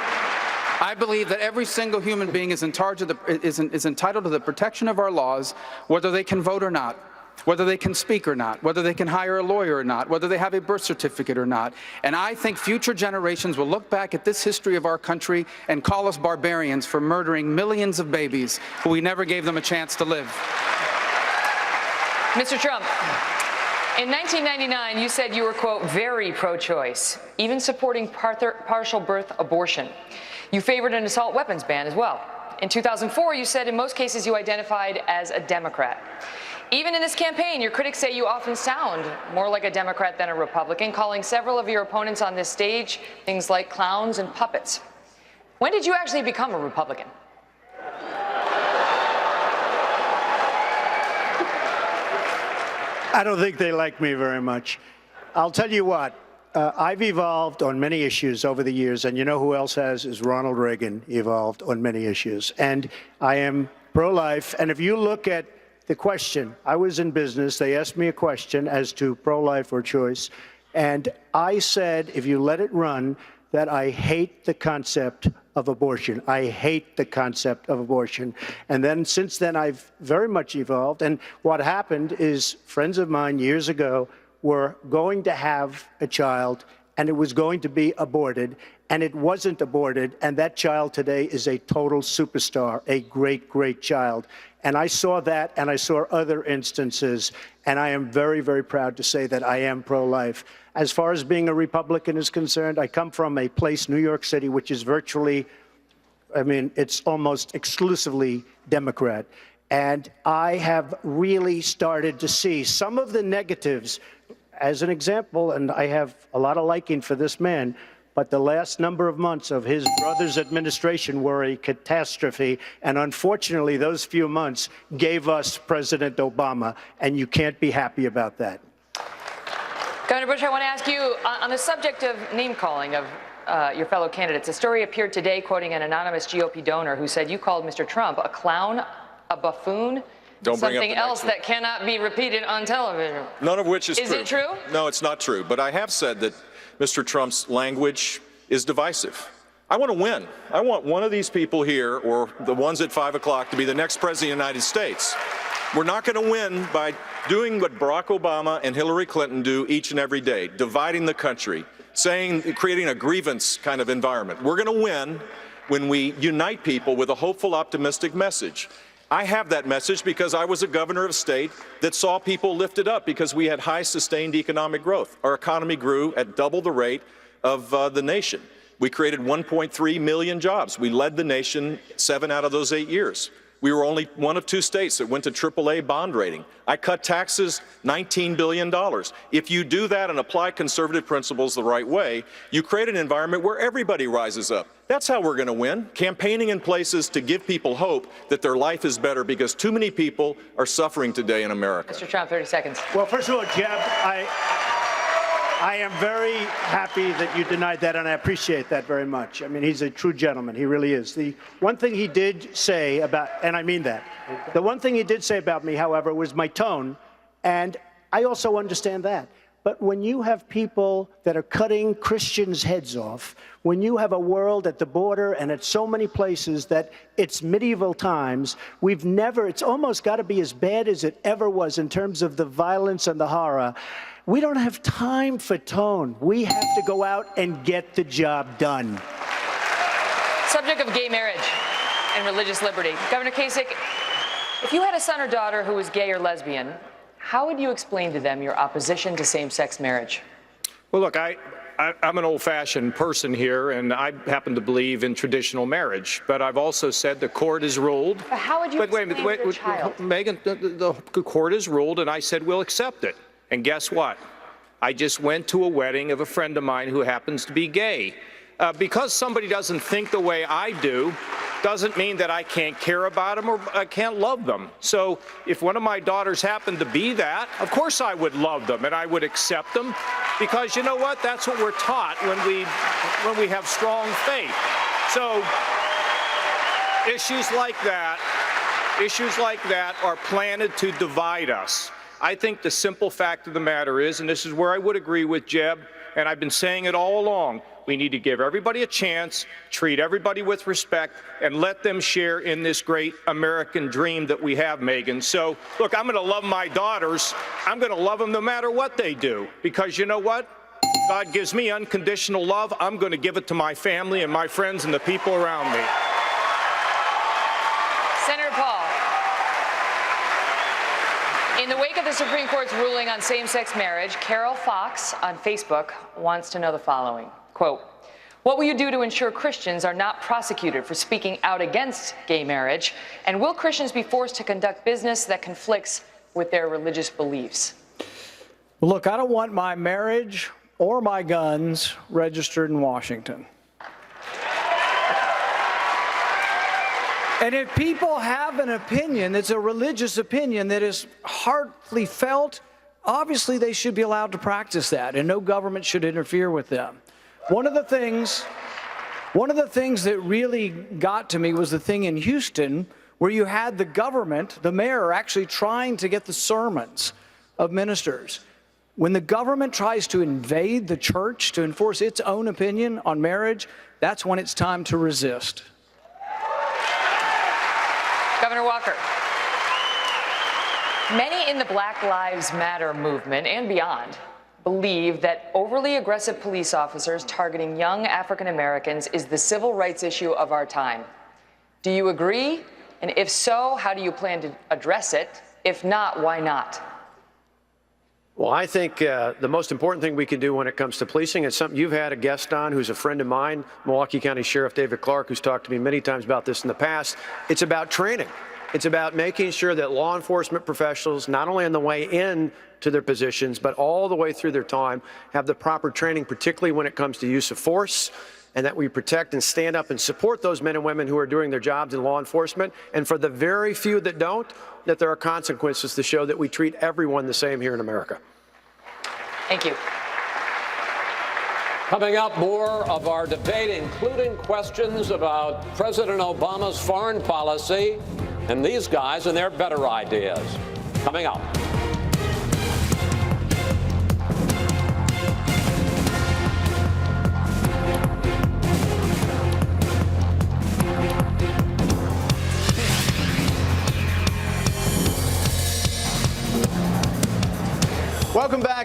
I believe that every single human being is entitled to the protection of our laws, whether they can vote or not, whether they can speak or not, whether they can hire a lawyer or not, whether they have a birth certificate or not. And I think future generations will look back at this history of our country and call us barbarians for murdering millions of babies who we never gave them a chance to live. Mr. Trump, in 1999, you said you were, quote, very pro-choice, even supporting partial birth abortion. You favored an assault weapons ban as well. In 2004, you said in most cases you identified as a Democrat. Even in this campaign, your critics say you often sound more like a Democrat than a Republican, calling several of your opponents on this stage things like clowns and puppets. When did you actually become a Republican? I don't think they like me very much. I'll tell you what, I've evolved on many issues over the years, and you know who else has is Ronald Reagan evolved on many issues. And I am pro-life, and if you look at the question, I was in business, they asked me a question as to pro-life or choice, and I said, if you let it run, that I hate the concept of abortion. I hate the concept of abortion. And then since then, I've very much evolved. And what happened is friends of mine years ago were going to have a child, and it was going to be aborted, and it wasn't aborted, and that child today is a total superstar, a great, great child. And I saw that, and I saw other instances, and I am very, very proud to say that I am pro-life. As far as being a Republican is concerned, I come from a place, New York City, which is virtually, I mean, it's almost exclusively Democrat. And I have really started to see some of the negatives. As an example, and I have a lot of liking for this man, but the last number of months of his brother's administration were a catastrophe, and unfortunately, those few months gave us President Obama, and you can't be happy about that. Governor Bush, I want to ask you, on the subject of name-calling of your fellow candidates, a story appeared today quoting an anonymous GOP donor who said you called Mr. Trump a clown, a buffoon, something else that cannot be repeated on television. None of which is true. Is it true? No, it's not true. But I have said that Mr. Trump's language is divisive. I want to win. I want one of these people here, or the ones at 5 o'clock, to be the next president of the United States. We're not going to win by doing what Barack Obama and Hillary Clinton do each and every day, dividing the country, creating a grievance kind of environment. We're going to win when we unite people with a hopeful, optimistic message. I have that message because I was a governor of a state that saw people lifted up because we had high sustained economic growth. Our economy grew at double the rate of the nation. We created 1.3 million jobs. We led the nation 7 out of those 8 years. We were only one of 2 states that went to AAA bond rating. I cut taxes $19 billion. If you do that and apply conservative principles the right way, you create an environment where everybody rises up. That's how we're going to win, campaigning in places to give people hope that their life is better because too many people are suffering today in America. Mr. Trump, 30 seconds. Well, first of all, Jeb, I am very happy that you denied that, and I appreciate that very much. I mean, he's a true gentleman. He really is. The one thing he did say about, and I mean that, the one thing he did say about me, however, was my tone, and I also understand that. But when you have people that are cutting Christians' heads off, when you have a world at the border and at so many places that it's medieval times, it's almost got to be as bad as it ever was in terms of the violence and the horror. We don't have time for tone. We have to go out and get the job done. Subject of gay marriage and religious liberty. Governor Kasich, if you had a son or daughter who was gay or lesbian, how would you explain to them your opposition to same-sex marriage? Well, look, I'm an old-fashioned person here, and I happen to believe in traditional marriage. But I've also said the court has ruled. But how would you explain to your child? Megyn, the court has ruled, and I said we'll accept it. And guess what? I just went to a wedding of a friend of mine who happens to be gay. Because somebody doesn't think the way I do, doesn't mean that I can't care about them or I can't love them. So if one of my daughters happened to be that, of course I would love them and I would accept them, because you know what? That's what we're taught when we have strong faith. So issues like that are planted to divide us. I think the simple fact of the matter is, and this is where I would agree with Jeb, and I've been saying it all along, we need to give everybody a chance, treat everybody with respect, and let them share in this great American dream that we have, Megyn. So, look, I'm going to love my daughters. I'm going to love them no matter what they do, because you know what? God gives me unconditional love. I'm going to give it to my family and my friends and the people around me. Senator Paul. In the wake of the Supreme Court's ruling on same-sex marriage, Carol Fox on Facebook wants to know the following. Quote, what will you do to ensure Christians are not prosecuted for speaking out against gay marriage? And will Christians be forced to conduct business that conflicts with their religious beliefs? Well, look, I don't want my marriage or my guns registered in Washington. And if people have an opinion that's a religious opinion that is heartily felt, obviously they should be allowed to practice that, and no government should interfere with them. One of the things that really got to me was the thing in Houston where you had the government, the mayor, actually trying to get the sermons of ministers. When the government tries to invade the church to enforce its own opinion on marriage, that's when it's time to resist. Governor Walker. Many in the Black Lives Matter movement and beyond believe that overly aggressive police officers targeting young African Americans is the civil rights issue of our time. Do you agree? And if so, how do you plan to address it? If not, why not? Well, I think the most important thing we can do when it comes to policing is something you've had a guest on who's a friend of mine, Milwaukee County Sheriff David Clark, who's talked to me many times about this in the past. It's about training. It's about making sure that law enforcement professionals, not only on the way in to their positions, but all the way through their time, have the proper training, particularly when it comes to use of force, and that we protect and stand up and support those men and women who are doing their jobs in law enforcement. And for the very few that don't, that there are consequences to show that we treat everyone the same here in America. Thank you. Coming up, more of our debate, including questions about President Obama's foreign policy and these guys and their better ideas. Coming up.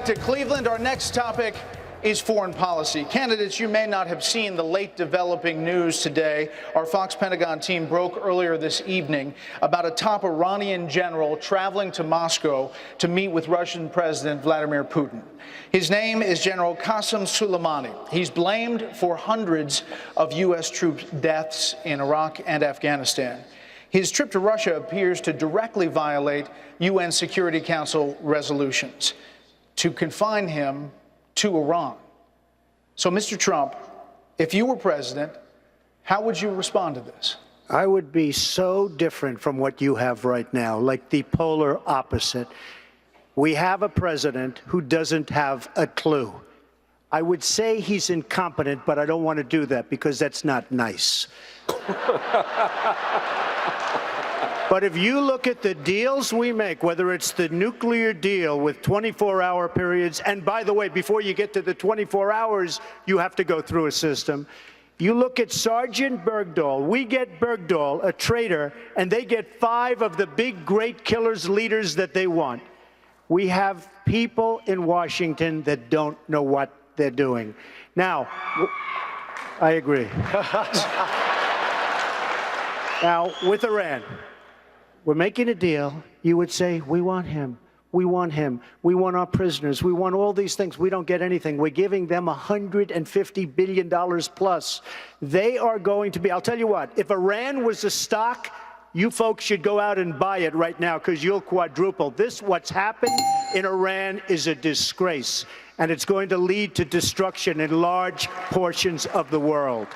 back to Cleveland. Our next topic is foreign policy. Candidates, you may not have seen the late developing news today. Our Fox Pentagon team broke earlier this evening about a top Iranian general traveling to Moscow to meet with Russian President Vladimir Putin. His name is General Qasem Soleimani. He's blamed for hundreds of U.S. troops' deaths in Iraq and Afghanistan. His trip to Russia appears to directly violate UN Security Council resolutions to confine him to Iran. So, Mr. Trump, if you were president, how would you respond to this? I would be so different from what you have right now, like the polar opposite. We have a president who doesn't have a clue. I would say he's incompetent, but I don't want to do that because that's not nice. But if you look at the deals we make, whether it's the nuclear deal with 24-hour periods, and by the way, before you get to the 24 hours, you have to go through a system. You look at Sergeant Bergdahl. We get Bergdahl, a traitor, and they get 5 of the big, great killers, leaders that they want. We have people in Washington that don't know what they're doing. Now, I agree. Now, with Iran, we're making a deal. You would say, we want him. We want him. We want our prisoners. We want all these things. We don't get anything. We're giving them $150 billion plus. They are going to be, I'll tell you what, if Iran was a stock, you folks should go out and buy it right now because you'll quadruple. What's happened in Iran is a disgrace, and it's going to lead to destruction in large portions of the world.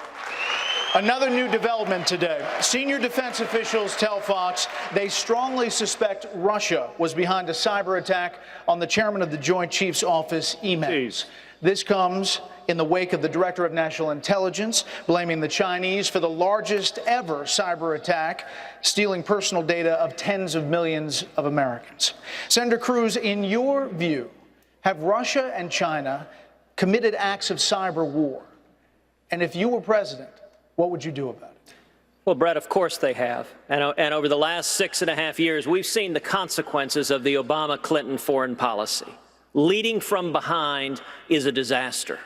Another new development today. Senior defense officials tell Fox they strongly suspect Russia was behind a cyber attack on the chairman of the Joint Chiefs Office, emails. This comes in the wake of the Director of National Intelligence blaming the Chinese for the largest ever cyber attack, stealing personal data of tens of millions of Americans. Senator Cruz, in your view, have Russia and China committed acts of cyber war? And if you were president, what would you do about it? Well, Brett, of course they have. And over the last 6.5 years, we've seen the consequences of the Obama-Clinton foreign policy. Leading from behind is a disaster.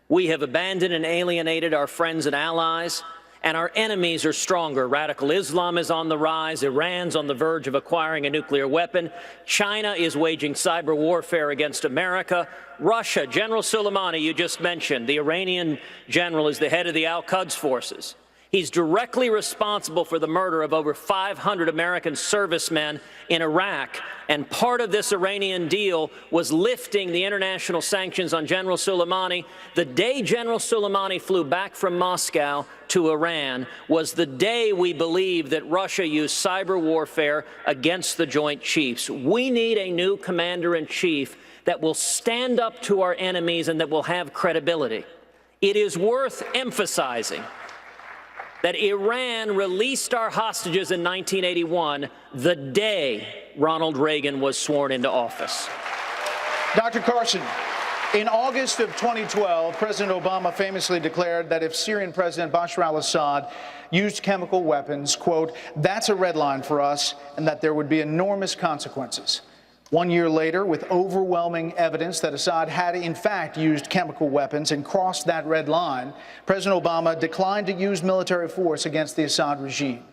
We have abandoned and alienated our friends and allies, and our enemies are stronger. Radical Islam is on the rise. Iran's on the verge of acquiring a nuclear weapon. China is waging cyber warfare against America. Russia, General Soleimani, you just mentioned, the Iranian general, is the head of the Al-Quds forces. He's directly responsible for the murder of over 500 American servicemen in Iraq. And part of this Iranian deal was lifting the international sanctions on General Soleimani. The day General Soleimani flew back from Moscow to Iran was the day we believe that Russia used cyber warfare against the Joint Chiefs. We need a new commander-in-chief that will stand up to our enemies and that will have credibility. It is worth emphasizing that Iran released our hostages in 1981, the day Ronald Reagan was sworn into office. Dr. Carson, in August of 2012, President Obama famously declared that if Syrian President Bashar al-Assad used chemical weapons, quote, that's a red line for us, and that there would be enormous consequences. 1 year later, with overwhelming evidence that Assad had in fact used chemical weapons and crossed that red line, President Obama declined to use military force against the Assad regime.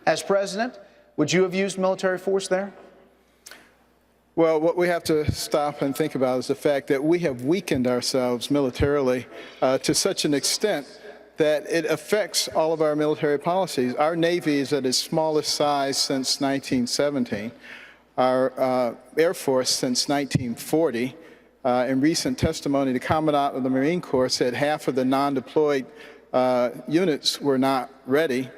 As president, would you have used military force there? Well, what we have to stop and think about is the fact that we have weakened ourselves militarily to such an extent that it affects all of our military policies. Our Navy is at its smallest size since 1917. Our Air Force since 1940. In recent testimony, the Commandant of the Marine Corps said half of the non-deployed units were not ready.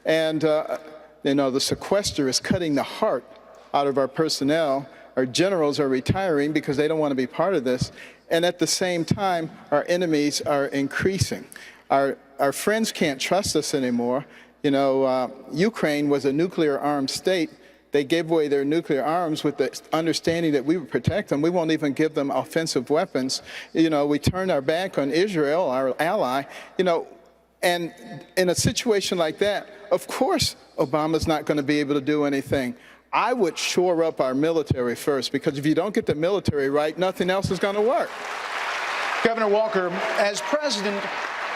And, the sequester is cutting the heart out of our personnel. Our generals are retiring because they don't want to be part of this. And at the same time, our enemies are increasing. Our friends can't trust us anymore. Ukraine was a nuclear-armed state. They gave away their nuclear arms with the understanding that we would protect them. We won't even give them offensive weapons. We turned our back on Israel, our ally. And in a situation like that, of course, Obama's not going to be able to do anything. I would shore up our military first, because if you don't get the military right, nothing else is going to work. Governor Walker, as president,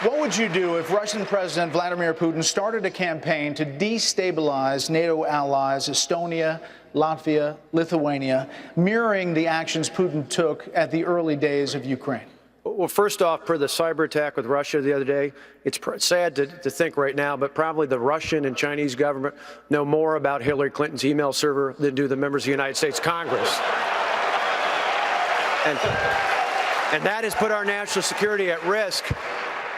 what would you do if Russian President Vladimir Putin started a campaign to destabilize NATO allies Estonia, Latvia, Lithuania, mirroring the actions Putin took at the early days of Ukraine? Well, first off, per the cyber attack with Russia the other day, it's sad to think right now, but probably the Russian and Chinese government know more about Hillary Clinton's email server than do the members of the United States Congress. And that has put our national security at risk.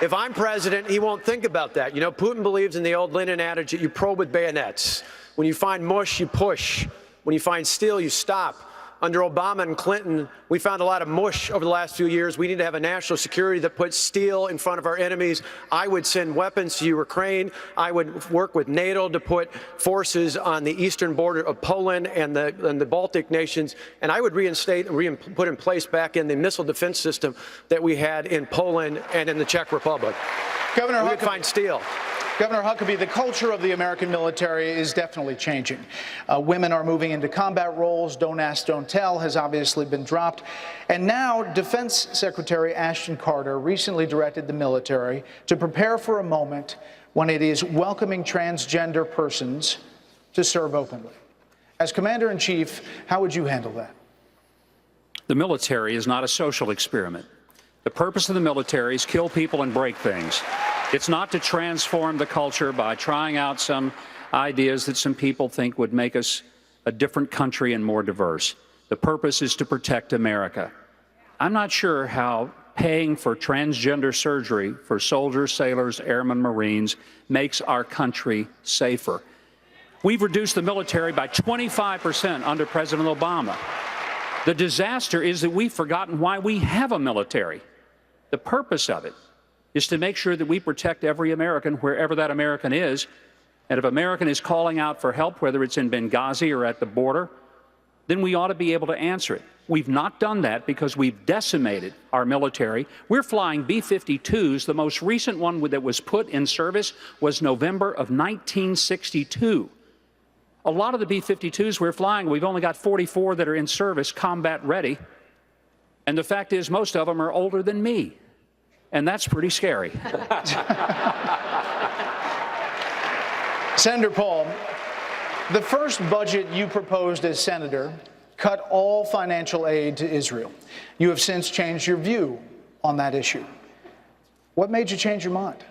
If I'm president, he won't think about that. You know, Putin believes in the old Lenin adage that you probe with bayonets. When you find mush, you push. When you find steel, you stop. Under Obama and Clinton, we found a lot of mush over the last few years. We need to have a national security that puts steel in front of our enemies. I would send weapons to Ukraine. I would work with NATO to put forces on the eastern border of Poland and the Baltic nations. And I would reinstate and put in place back in the missile defense system that we had in Poland and in the Czech Republic. Governor we would find steel. Governor Huckabee, the culture of the American military is definitely changing. Women are moving into combat roles. Don't ask, don't tell has obviously been dropped. And now Defense Secretary Ashton Carter recently directed the military to prepare for a moment when it is welcoming transgender persons to serve openly. As Commander-in-Chief, how would you handle that? The military is not a social experiment. The purpose of the military is kill people and break things. It's not to transform the culture by trying out some ideas that some people think would make us a different country and more diverse. The purpose is to protect America. I'm not sure how paying for transgender surgery for soldiers, sailors, airmen, Marines makes our country safer. We've reduced the military by 25% under President Obama. The disaster is that we've forgotten why we have a military. The purpose of it is to make sure that we protect every American wherever that American is. And if an American is calling out for help, whether it's in Benghazi or at the border, then we ought to be able to answer it. We've not done that because we've decimated our military. We're flying B-52s. The most recent one that was put in service was November of 1962. A lot of the B-52s we're flying, we've only got 44 that are in service, combat ready. And the fact is, most of them are older than me. And that's pretty scary. Senator Paul, the first budget you proposed as senator cut all financial aid to Israel. You have since changed your view on that issue. What made you change your mind?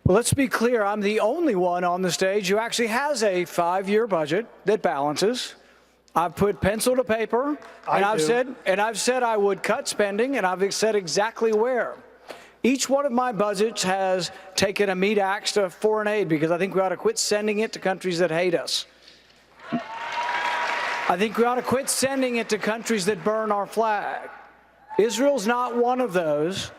Well, let's be clear. I'm the only one on the stage who actually has a 5-year budget that balances. I've put pencil to paper, and I've said I would cut spending, and I've said exactly where. Each one of my budgets has taken a meat axe to foreign aid because I think we ought to quit sending it to countries that hate us. I think we ought to quit sending it to countries that burn our flag. Israel's not one of those.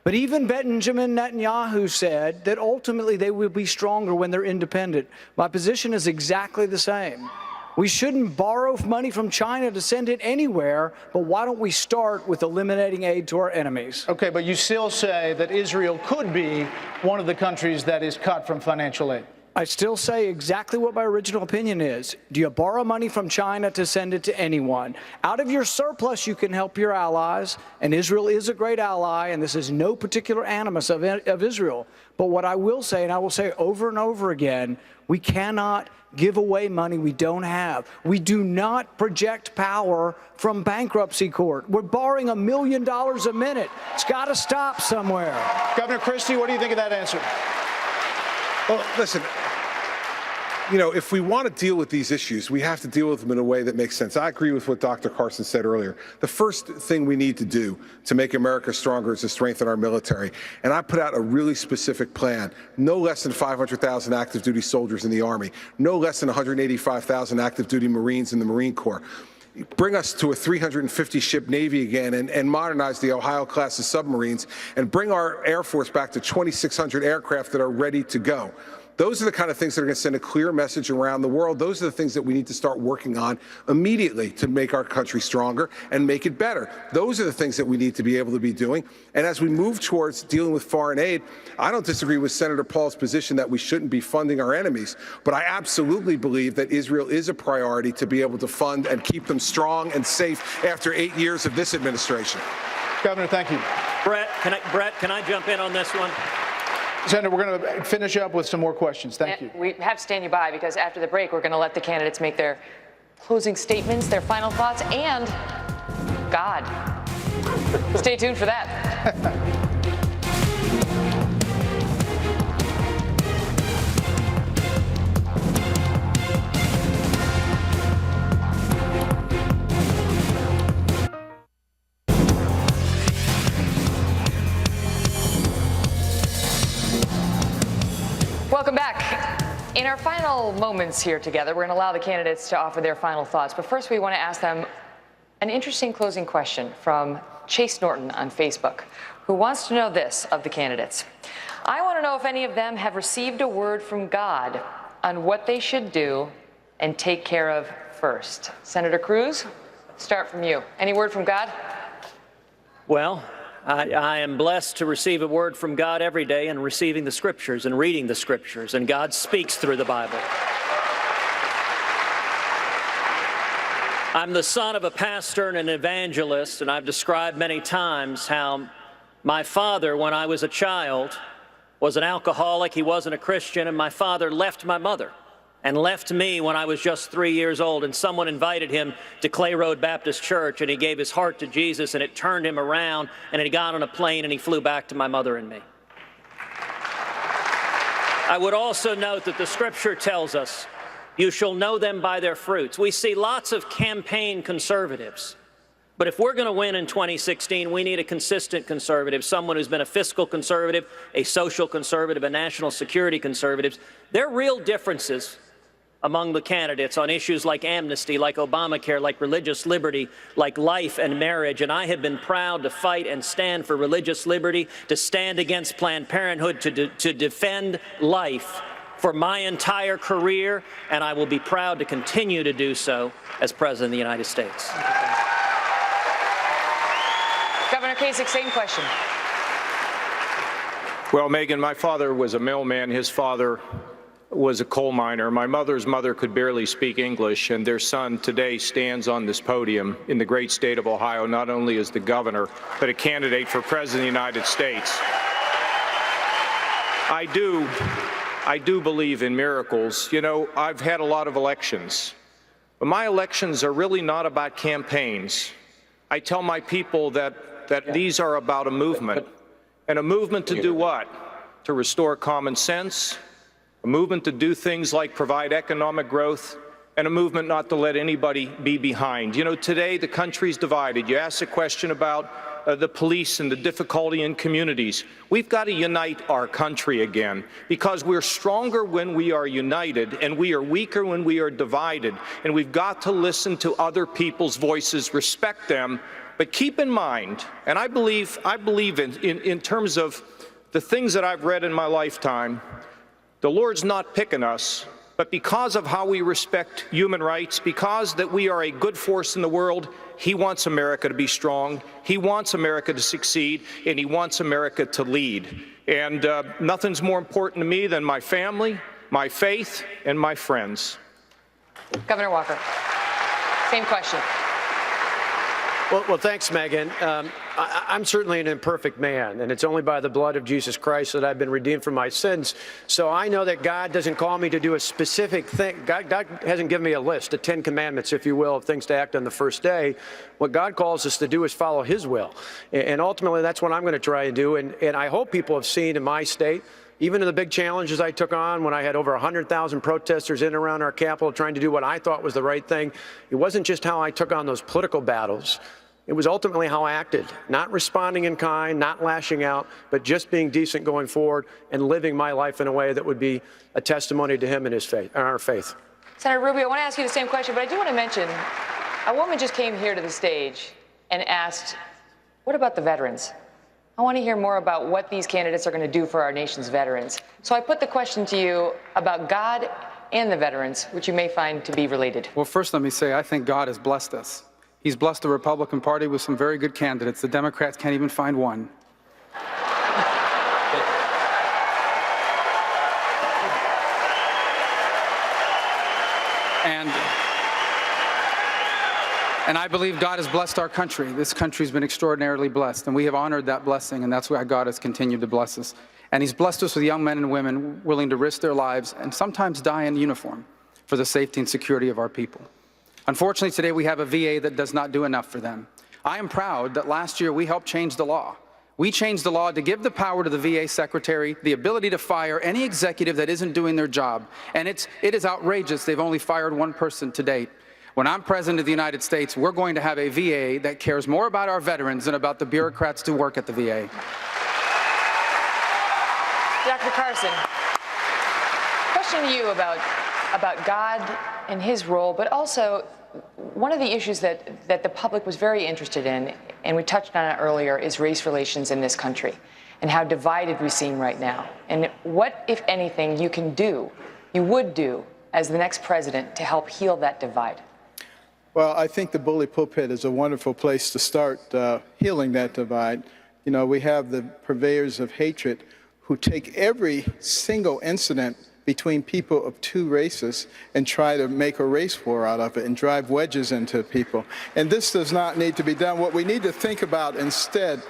But even Benjamin Netanyahu said that ultimately they will be stronger when they're independent. My position is exactly the same. We shouldn't borrow money from China to send it anywhere, but why don't we start with eliminating aid to our enemies? Okay, but you still say that Israel could be one of the countries that is cut from financial aid. I still say exactly what my original opinion is. Do you borrow money from China to send it to anyone? Out of your surplus, you can help your allies, and Israel is a great ally, and this is no particular animus of Israel. But what I will say, and I will say over and over again, we cannot give away money we don't have. We do not project power from bankruptcy court. We're borrowing $1 million a minute. It's got to stop somewhere. Governor Christie, what do you think of that answer? Well, listen, you know, if we want to deal with these issues, we have to deal with them in a way that makes sense. I agree with what Dr. Carson said earlier. The first thing we need to do to make America stronger is to strengthen our military. And I put out a really specific plan. No less than 500,000 active duty soldiers in the Army. No less than 185,000 active duty Marines in the Marine Corps. Bring us to a 350-ship Navy again and modernize the Ohio-class of submarines and bring our Air Force back to 2,600 aircraft that are ready to go. Those are the kind of things that are going to send a clear message around the world. Those are the things that we need to start working on immediately to make our country stronger and make it better. Those are the things that we need to be able to be doing. And as we move towards dealing with foreign aid, I don't disagree with Senator Paul's position that we shouldn't be funding our enemies, but I absolutely believe that Israel is a priority to be able to fund and keep them strong and safe after 8 years of this administration. Governor, thank you. Brett, can I jump in on this one? Senator, we're going to finish up with some more questions. Thank you. We have to stand you by because after the break, we're going to let the candidates make their closing statements, their final thoughts, and God. Stay tuned for that. Welcome back. In our final moments here together, we're going to allow the candidates to offer their final thoughts. But first, we want to ask them an interesting closing question from Chase Norton on Facebook, who wants to know this of the candidates. I want to know if any of them have received a word from God on what they should do and take care of first. Senator Cruz, start from you. Any word from God? Well, I am blessed to receive a word from God every day and receiving the Scriptures and reading the Scriptures, and God speaks through the Bible. I'm the son of a pastor and an evangelist, and I've described many times how my father, when I was a child, was an alcoholic. He wasn't a Christian, and my father left my mother and left me when I was just 3 years old, and someone invited him to Clay Road Baptist Church, and he gave his heart to Jesus, and it turned him around, and he got on a plane, and he flew back to my mother and me. I would also note that the Scripture tells us, you shall know them by their fruits. We see lots of campaign conservatives, but if we're going to win in 2016, we need a consistent conservative, someone who's been a fiscal conservative, a social conservative, a national security conservative. There are real differences among the candidates on issues like amnesty, like Obamacare, like religious liberty, like life and marriage. And I have been proud to fight and stand for religious liberty, to stand against Planned Parenthood, to defend life for my entire career, and I will be proud to continue to do so as President of the United States. Governor Kasich, same question. Well, Megan, my father was a mailman. His father was a coal miner. My mother's mother could barely speak English, and their son today stands on this podium in the great state of Ohio, not only as the governor, but a candidate for President of the United States. I do believe in miracles. You know, I've had a lot of elections, but my elections are really not about campaigns. I tell my people that these are about a movement. And a movement to do what? To restore common sense, a movement to do things like provide economic growth, and a movement not to let anybody be behind. You know, today the country's divided. You asked a question about the police and the difficulty in communities. We've got to unite our country again, because we're stronger when we are united, and we are weaker when we are divided. And we've got to listen to other people's voices, respect them, but keep in mind, and I believe in terms of the things that I've read in my lifetime, the Lord's not picking us, but because of how we respect human rights, because that we are a good force in the world, He wants America to be strong, He wants America to succeed, and He wants America to lead. And nothing's more important to me than my family, my faith, and my friends. Governor Walker, same question. Well, thanks, Megan. I'm certainly an imperfect man, and it's only by the blood of Jesus Christ that I've been redeemed from my sins. So I know that God doesn't call me to do a specific thing. God hasn't given me a list, the 10 commandments, if you will, of things to act on the first day. What God calls us to do is follow His will. And ultimately, that's what I'm going to try and do. And I hope people have seen in my state, even in the big challenges I took on when I had over 100,000 protesters in and around our Capitol trying to do what I thought was the right thing, it wasn't just how I took on those political battles. It was ultimately how I acted, not responding in kind, not lashing out, but just being decent going forward and living my life in a way that would be a testimony to Him and His faith, and our faith. Senator Rubio, I want to ask you the same question, but I do want to mention a woman just came here to the stage and asked, what about the veterans? I want to hear more about what these candidates are going to do for our nation's veterans. So I put the question to you about God and the veterans, which you may find to be related. Well, first let me say I think God has blessed us. He's blessed the Republican Party with some very good candidates. The Democrats can't even find one. And I believe God has blessed our country. This country's been extraordinarily blessed, and we have honored that blessing, and that's why God has continued to bless us. And He's blessed us with young men and women willing to risk their lives and sometimes die in uniform for the safety and security of our people. Unfortunately, today we have a VA that does not do enough for them. I am proud that last year we helped change the law. We changed the law to give the power to the VA secretary, the ability to fire any executive that isn't doing their job. And it is outrageous. They've only fired one person to date. When I'm President of the United States, we're going to have a VA that cares more about our veterans than about the bureaucrats who work at the VA. Dr. Carson, question to you about God and his role, but also one of the issues that the public was very interested in, and we touched on it earlier, is race relations in this country and how divided we seem right now. And what, if anything, you would do as the next president to help heal that divide? Well, I think the bully pulpit is a wonderful place to start healing that divide. You know, we have the purveyors of hatred who take every single incident between people of two races and try to make a race war out of it and drive wedges into people. And this does not need to be done. What we need to think about instead,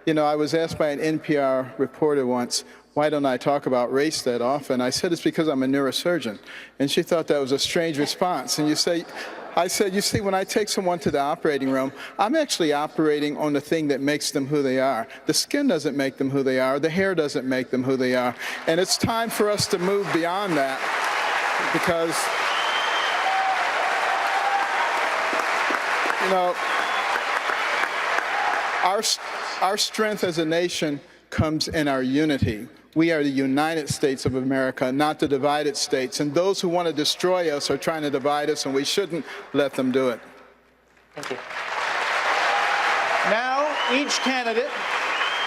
you know, I was asked by an NPR reporter once, why don't I talk about race that often? I said, it's because I'm a neurosurgeon. And she thought that was a strange response. And I said, you see, when I take someone to the operating room, I'm actually operating on the thing that makes them who they are. The skin doesn't make them who they are. The hair doesn't make them who they are. And it's time for us to move beyond that because, you know, our strength as a nation comes in our unity. We are the United States of America, not the divided states. And those who want to destroy us are trying to divide us, and we shouldn't let them do it. Thank you. Now, each candidate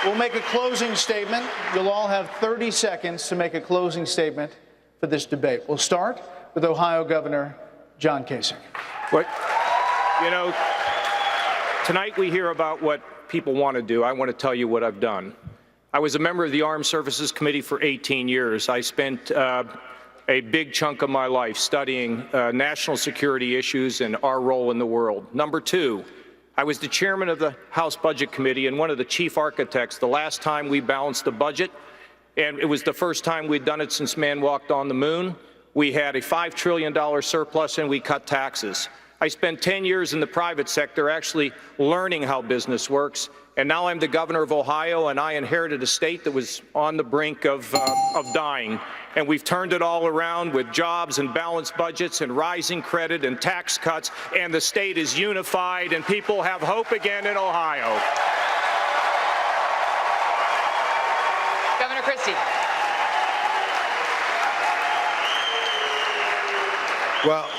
will make a closing statement. You'll all have 30 seconds to make a closing statement for this debate. We'll start with Ohio Governor John Kasich. You know, tonight we hear about what people want to do. I want to tell you what I've done. I was a member of the Armed Services Committee for 18 years. I spent a big chunk of my life studying national security issues and our role in the world. Number two, I was the chairman of the House Budget Committee and one of the chief architects the last time we balanced the budget, and it was the first time we'd done it since man walked on the moon. We had a $5 trillion surplus and we cut taxes. I spent 10 years in the private sector actually learning how business works. And now I'm the governor of Ohio, and I inherited a state that was on the brink of dying. And we've turned it all around with jobs and balanced budgets and rising credit and tax cuts, and the state is unified, and people have hope again in Ohio. Governor Christie. Well,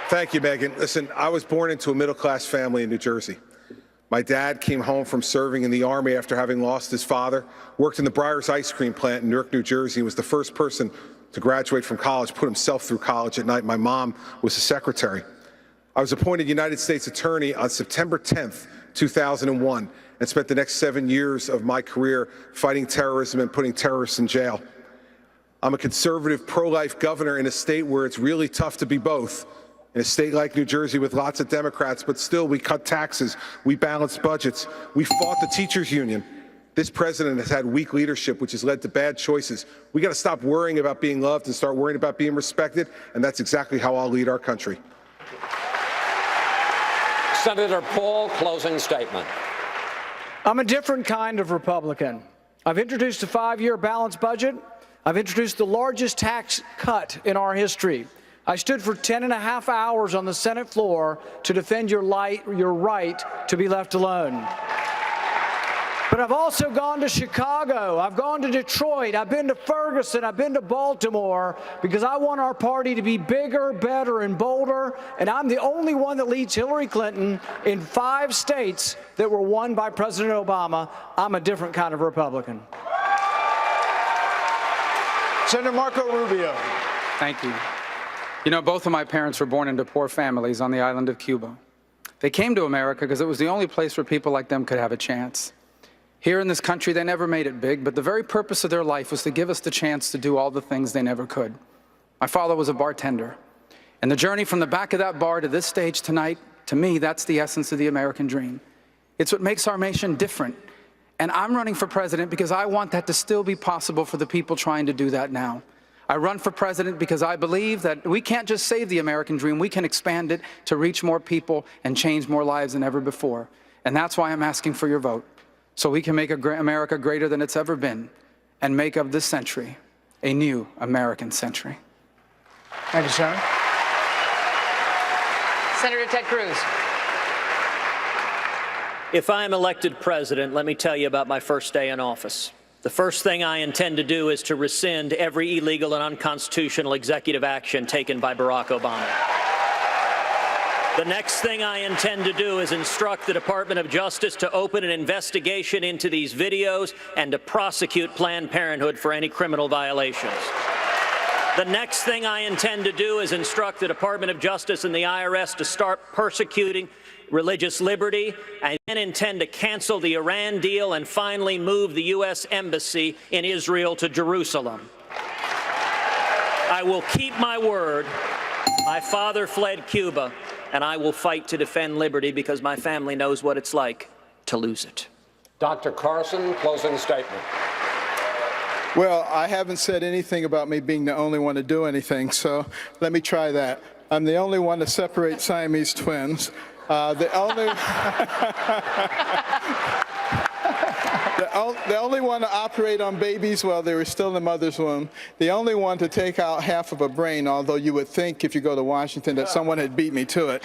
thank you, Megan. Listen, I was born into a middle-class family in New Jersey. My dad came home from serving in the Army after having lost his father, worked in the Breyers ice cream plant in Newark, New Jersey, and was the first person to graduate from college, put himself through college at night. My mom was the secretary. I was appointed United States Attorney on September 10th, 2001, and spent the next 7 years of my career fighting terrorism and putting terrorists in jail. I'm a conservative, pro-life governor in a state where it's really tough to be both. In a state like New Jersey with lots of Democrats, but still we cut taxes, we balanced budgets, we fought the teachers union. This president has had weak leadership, which has led to bad choices. We got to stop worrying about being loved and start worrying about being respected, and that's exactly how I'll lead our country. Senator Paul, closing statement. I'm a different kind of Republican. I've introduced a 5-year balanced budget. I've introduced the largest tax cut in our history. I stood for 10.5 hours on the Senate floor to defend your right to be left alone. But I've also gone to Chicago, I've gone to Detroit, I've been to Ferguson, I've been to Baltimore, because I want our party to be bigger, better, and bolder, and I'm the only one that leads Hillary Clinton in 5 states that were won by President Obama. I'm a different kind of Republican. Senator Marco Rubio. Thank you. You know, both of my parents were born into poor families on the island of Cuba. They came to America because it was the only place where people like them could have a chance. Here in this country, they never made it big, but the very purpose of their life was to give us the chance to do all the things they never could. My father was a bartender, and the journey from the back of that bar to this stage tonight, to me, that's the essence of the American dream. It's what makes our nation different, and I'm running for president because I want that to still be possible for the people trying to do that now. I run for president because I believe that we can't just save the American dream, we can expand it to reach more people and change more lives than ever before. And that's why I'm asking for your vote, so we can make America greater than it's ever been and make of this century a new American century. Thank you, Senator. Senator Ted Cruz. If I am elected president, let me tell you about my first day in office. The first thing I intend to do is to rescind every illegal and unconstitutional executive action taken by Barack Obama. The next thing I intend to do is instruct the Department of Justice to open an investigation into these videos and to prosecute Planned Parenthood for any criminal violations. The next thing I intend to do is instruct the Department of Justice and the IRS to start persecuting religious liberty. I then intend to cancel the Iran deal and finally move the U.S. Embassy in Israel to Jerusalem. I will keep my word. My father fled Cuba, and I will fight to defend liberty because my family knows what it's like to lose it. Dr. Carson, closing statement. Well, I haven't said anything about me being the only one to do anything, so let me try that. I'm the only one to separate Siamese twins. The only one to operate on babies while they were still in the mother's womb. The only one to take out half of a brain, although you would think if you go to Washington that someone had beat me to it.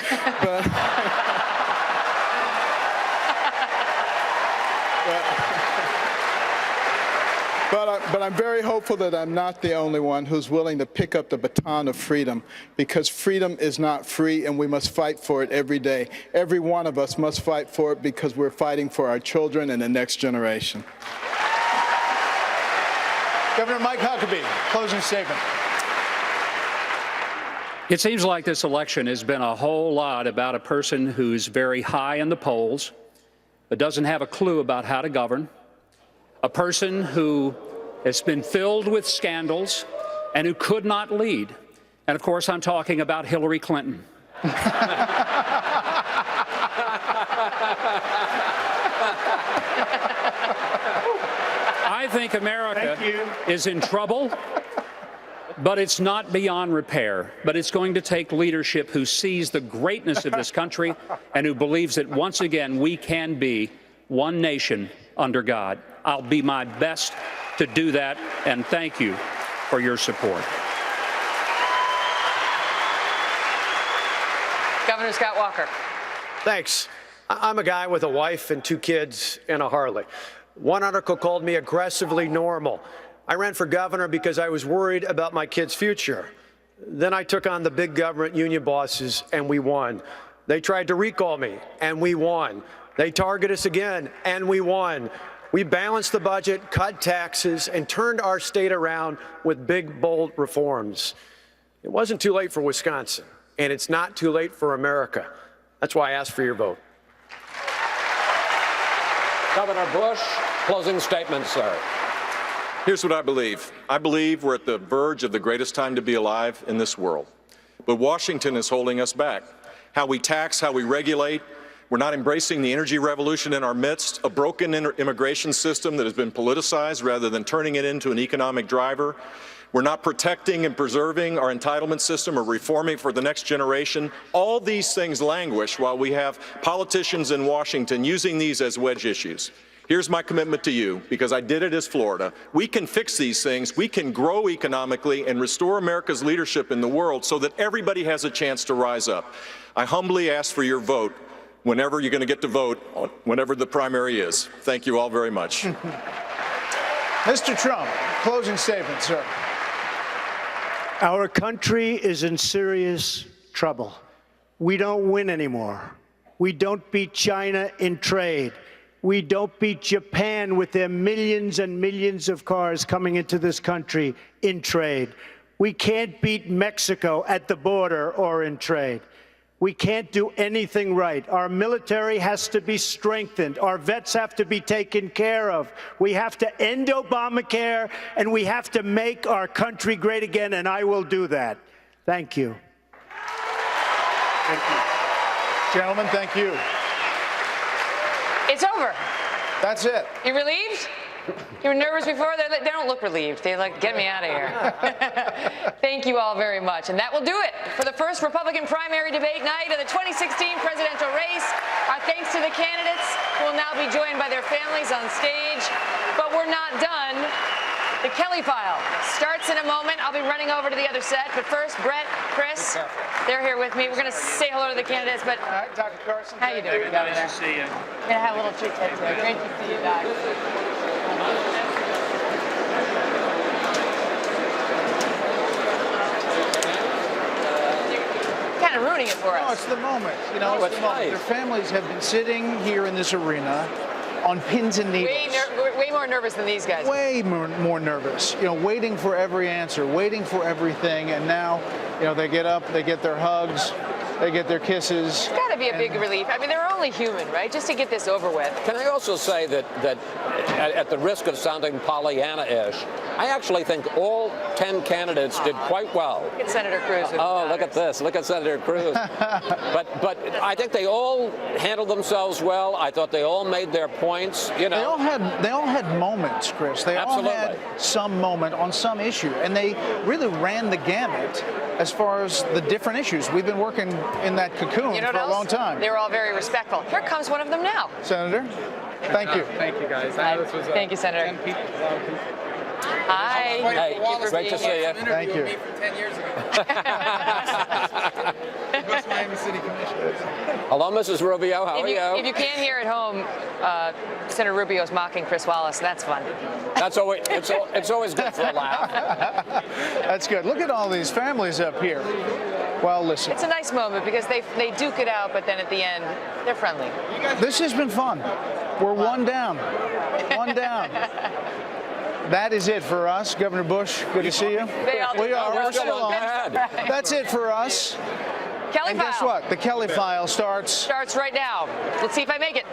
But I'm very hopeful that I'm not the only one who's willing to pick up the baton of freedom, because freedom is not free and we must fight for it every day. Every one of us must fight for it because we're fighting for our children and the next generation. Governor Mike Huckabee, closing statement. It seems like this election has been a whole lot about a person who's very high in the polls, but doesn't have a clue about how to govern, a person who has been filled with scandals and who could not lead. And of course, I'm talking about Hillary Clinton. I think America is in trouble, but it's not beyond repair. But it's going to take leadership who sees the greatness of this country and who believes that once again we can be one nation under God. I'll be my best to do that, and thank you for your support. Governor Scott Walker. Thanks. I'm a guy with a wife and 2 kids and a Harley. One article called me aggressively normal. I ran for governor because I was worried about my kids' future. Then I took on the big government union bosses, and we won. They tried to recall me, and we won. They targeted us again, and we won. We balanced the budget, cut taxes, and turned our state around with big, bold reforms. It wasn't too late for Wisconsin, and it's not too late for America. That's why I asked for your vote. Governor Bush, closing statement, sir. Here's what I believe. I believe we're at the verge of the greatest time to be alive in this world. But Washington is holding us back. How we tax, how we regulate. We're not embracing the energy revolution in our midst, a broken immigration system that has been politicized rather than turning it into an economic driver. We're not protecting and preserving our entitlement system or reforming for the next generation. All these things languish while we have politicians in Washington using these as wedge issues. Here's my commitment to you, because I did it as Florida. We can fix these things. We can grow economically and restore America's leadership in the world so that everybody has a chance to rise up. I humbly ask for your vote. whenever you're going to get to vote, whenever the primary is. Thank you all very much. Mr. Trump, closing statement, sir. Our country is in serious trouble. We don't win anymore. We don't beat China in trade. We don't beat Japan with their millions and millions of cars coming into this country in trade. We can't beat Mexico at the border or in trade. We can't do anything right. Our military has to be strengthened. Our vets have to be taken care of. We have to end Obamacare, and we have to make our country great again, and I will do that. Thank you. Thank you. Gentlemen, thank you. It's over. That's it. You relieved? You were nervous before? They don't look relieved. They like, get me out of here. Thank you all very much. And that will do it for the first Republican primary debate night of the 2016 presidential race. Our thanks to the candidates who will now be joined by their families on stage. But we're not done. The Kelly File starts in a moment. I'll be running over to the other set. But first, Brett, Chris, they're here with me. We're going to say hello to the candidates. But All right, Dr. Carson. how you doing, Governor? Nice to see you. We're going to have a little chit-chat today. Great to see you, Doc. Kind of ruining it for us. No, it's the moment. You know, it's the moment. Their families have been sitting here in this arena on pins and needles. Way more nervous than these guys. Way more nervous. You know, waiting for every answer, waiting for everything, and now, you know, they get up, they get their hugs, they get their kisses. It's got to be a big relief. I mean, they're only human, right? Just to get this over with. Can I also say that at the risk of sounding Pollyanna-ish, I actually think all 10 candidates did quite well. Look at Senator Cruz. Oh, look at this. Look at Senator Cruz. but I think they all handled themselves well. I thought they all made their points. You know, they all had moments, Chris. They Absolutely. all had some moment on some issue, and they really ran the gamut as far as the different issues. We've been working in that cocoon You know for what a long else? time. They were all very respectful. Here comes one of them now. Senator, thank you. Thank you, guys. Thank you, Senator. Hi. Hey, Thank you for great to being see here. you. Thank you. From 10 years ago. West Miami City Commission. Hello, Mrs. Rubio. How are you? If you can't hear at home, Senator Rubio's mocking Chris Wallace. That's fun. That's always it's always good for a laugh. That's good. Look at all these families up here. Well, listen. It's a nice moment because they duke it out, but then at the end, they're friendly. This has been fun. We're one down. One down. That is it for us. Governor Bush, good to see you. We are. We're still on. That's it for us. Kelly And File. guess what? The Kelly File starts Starts right now. Let's see if I make it.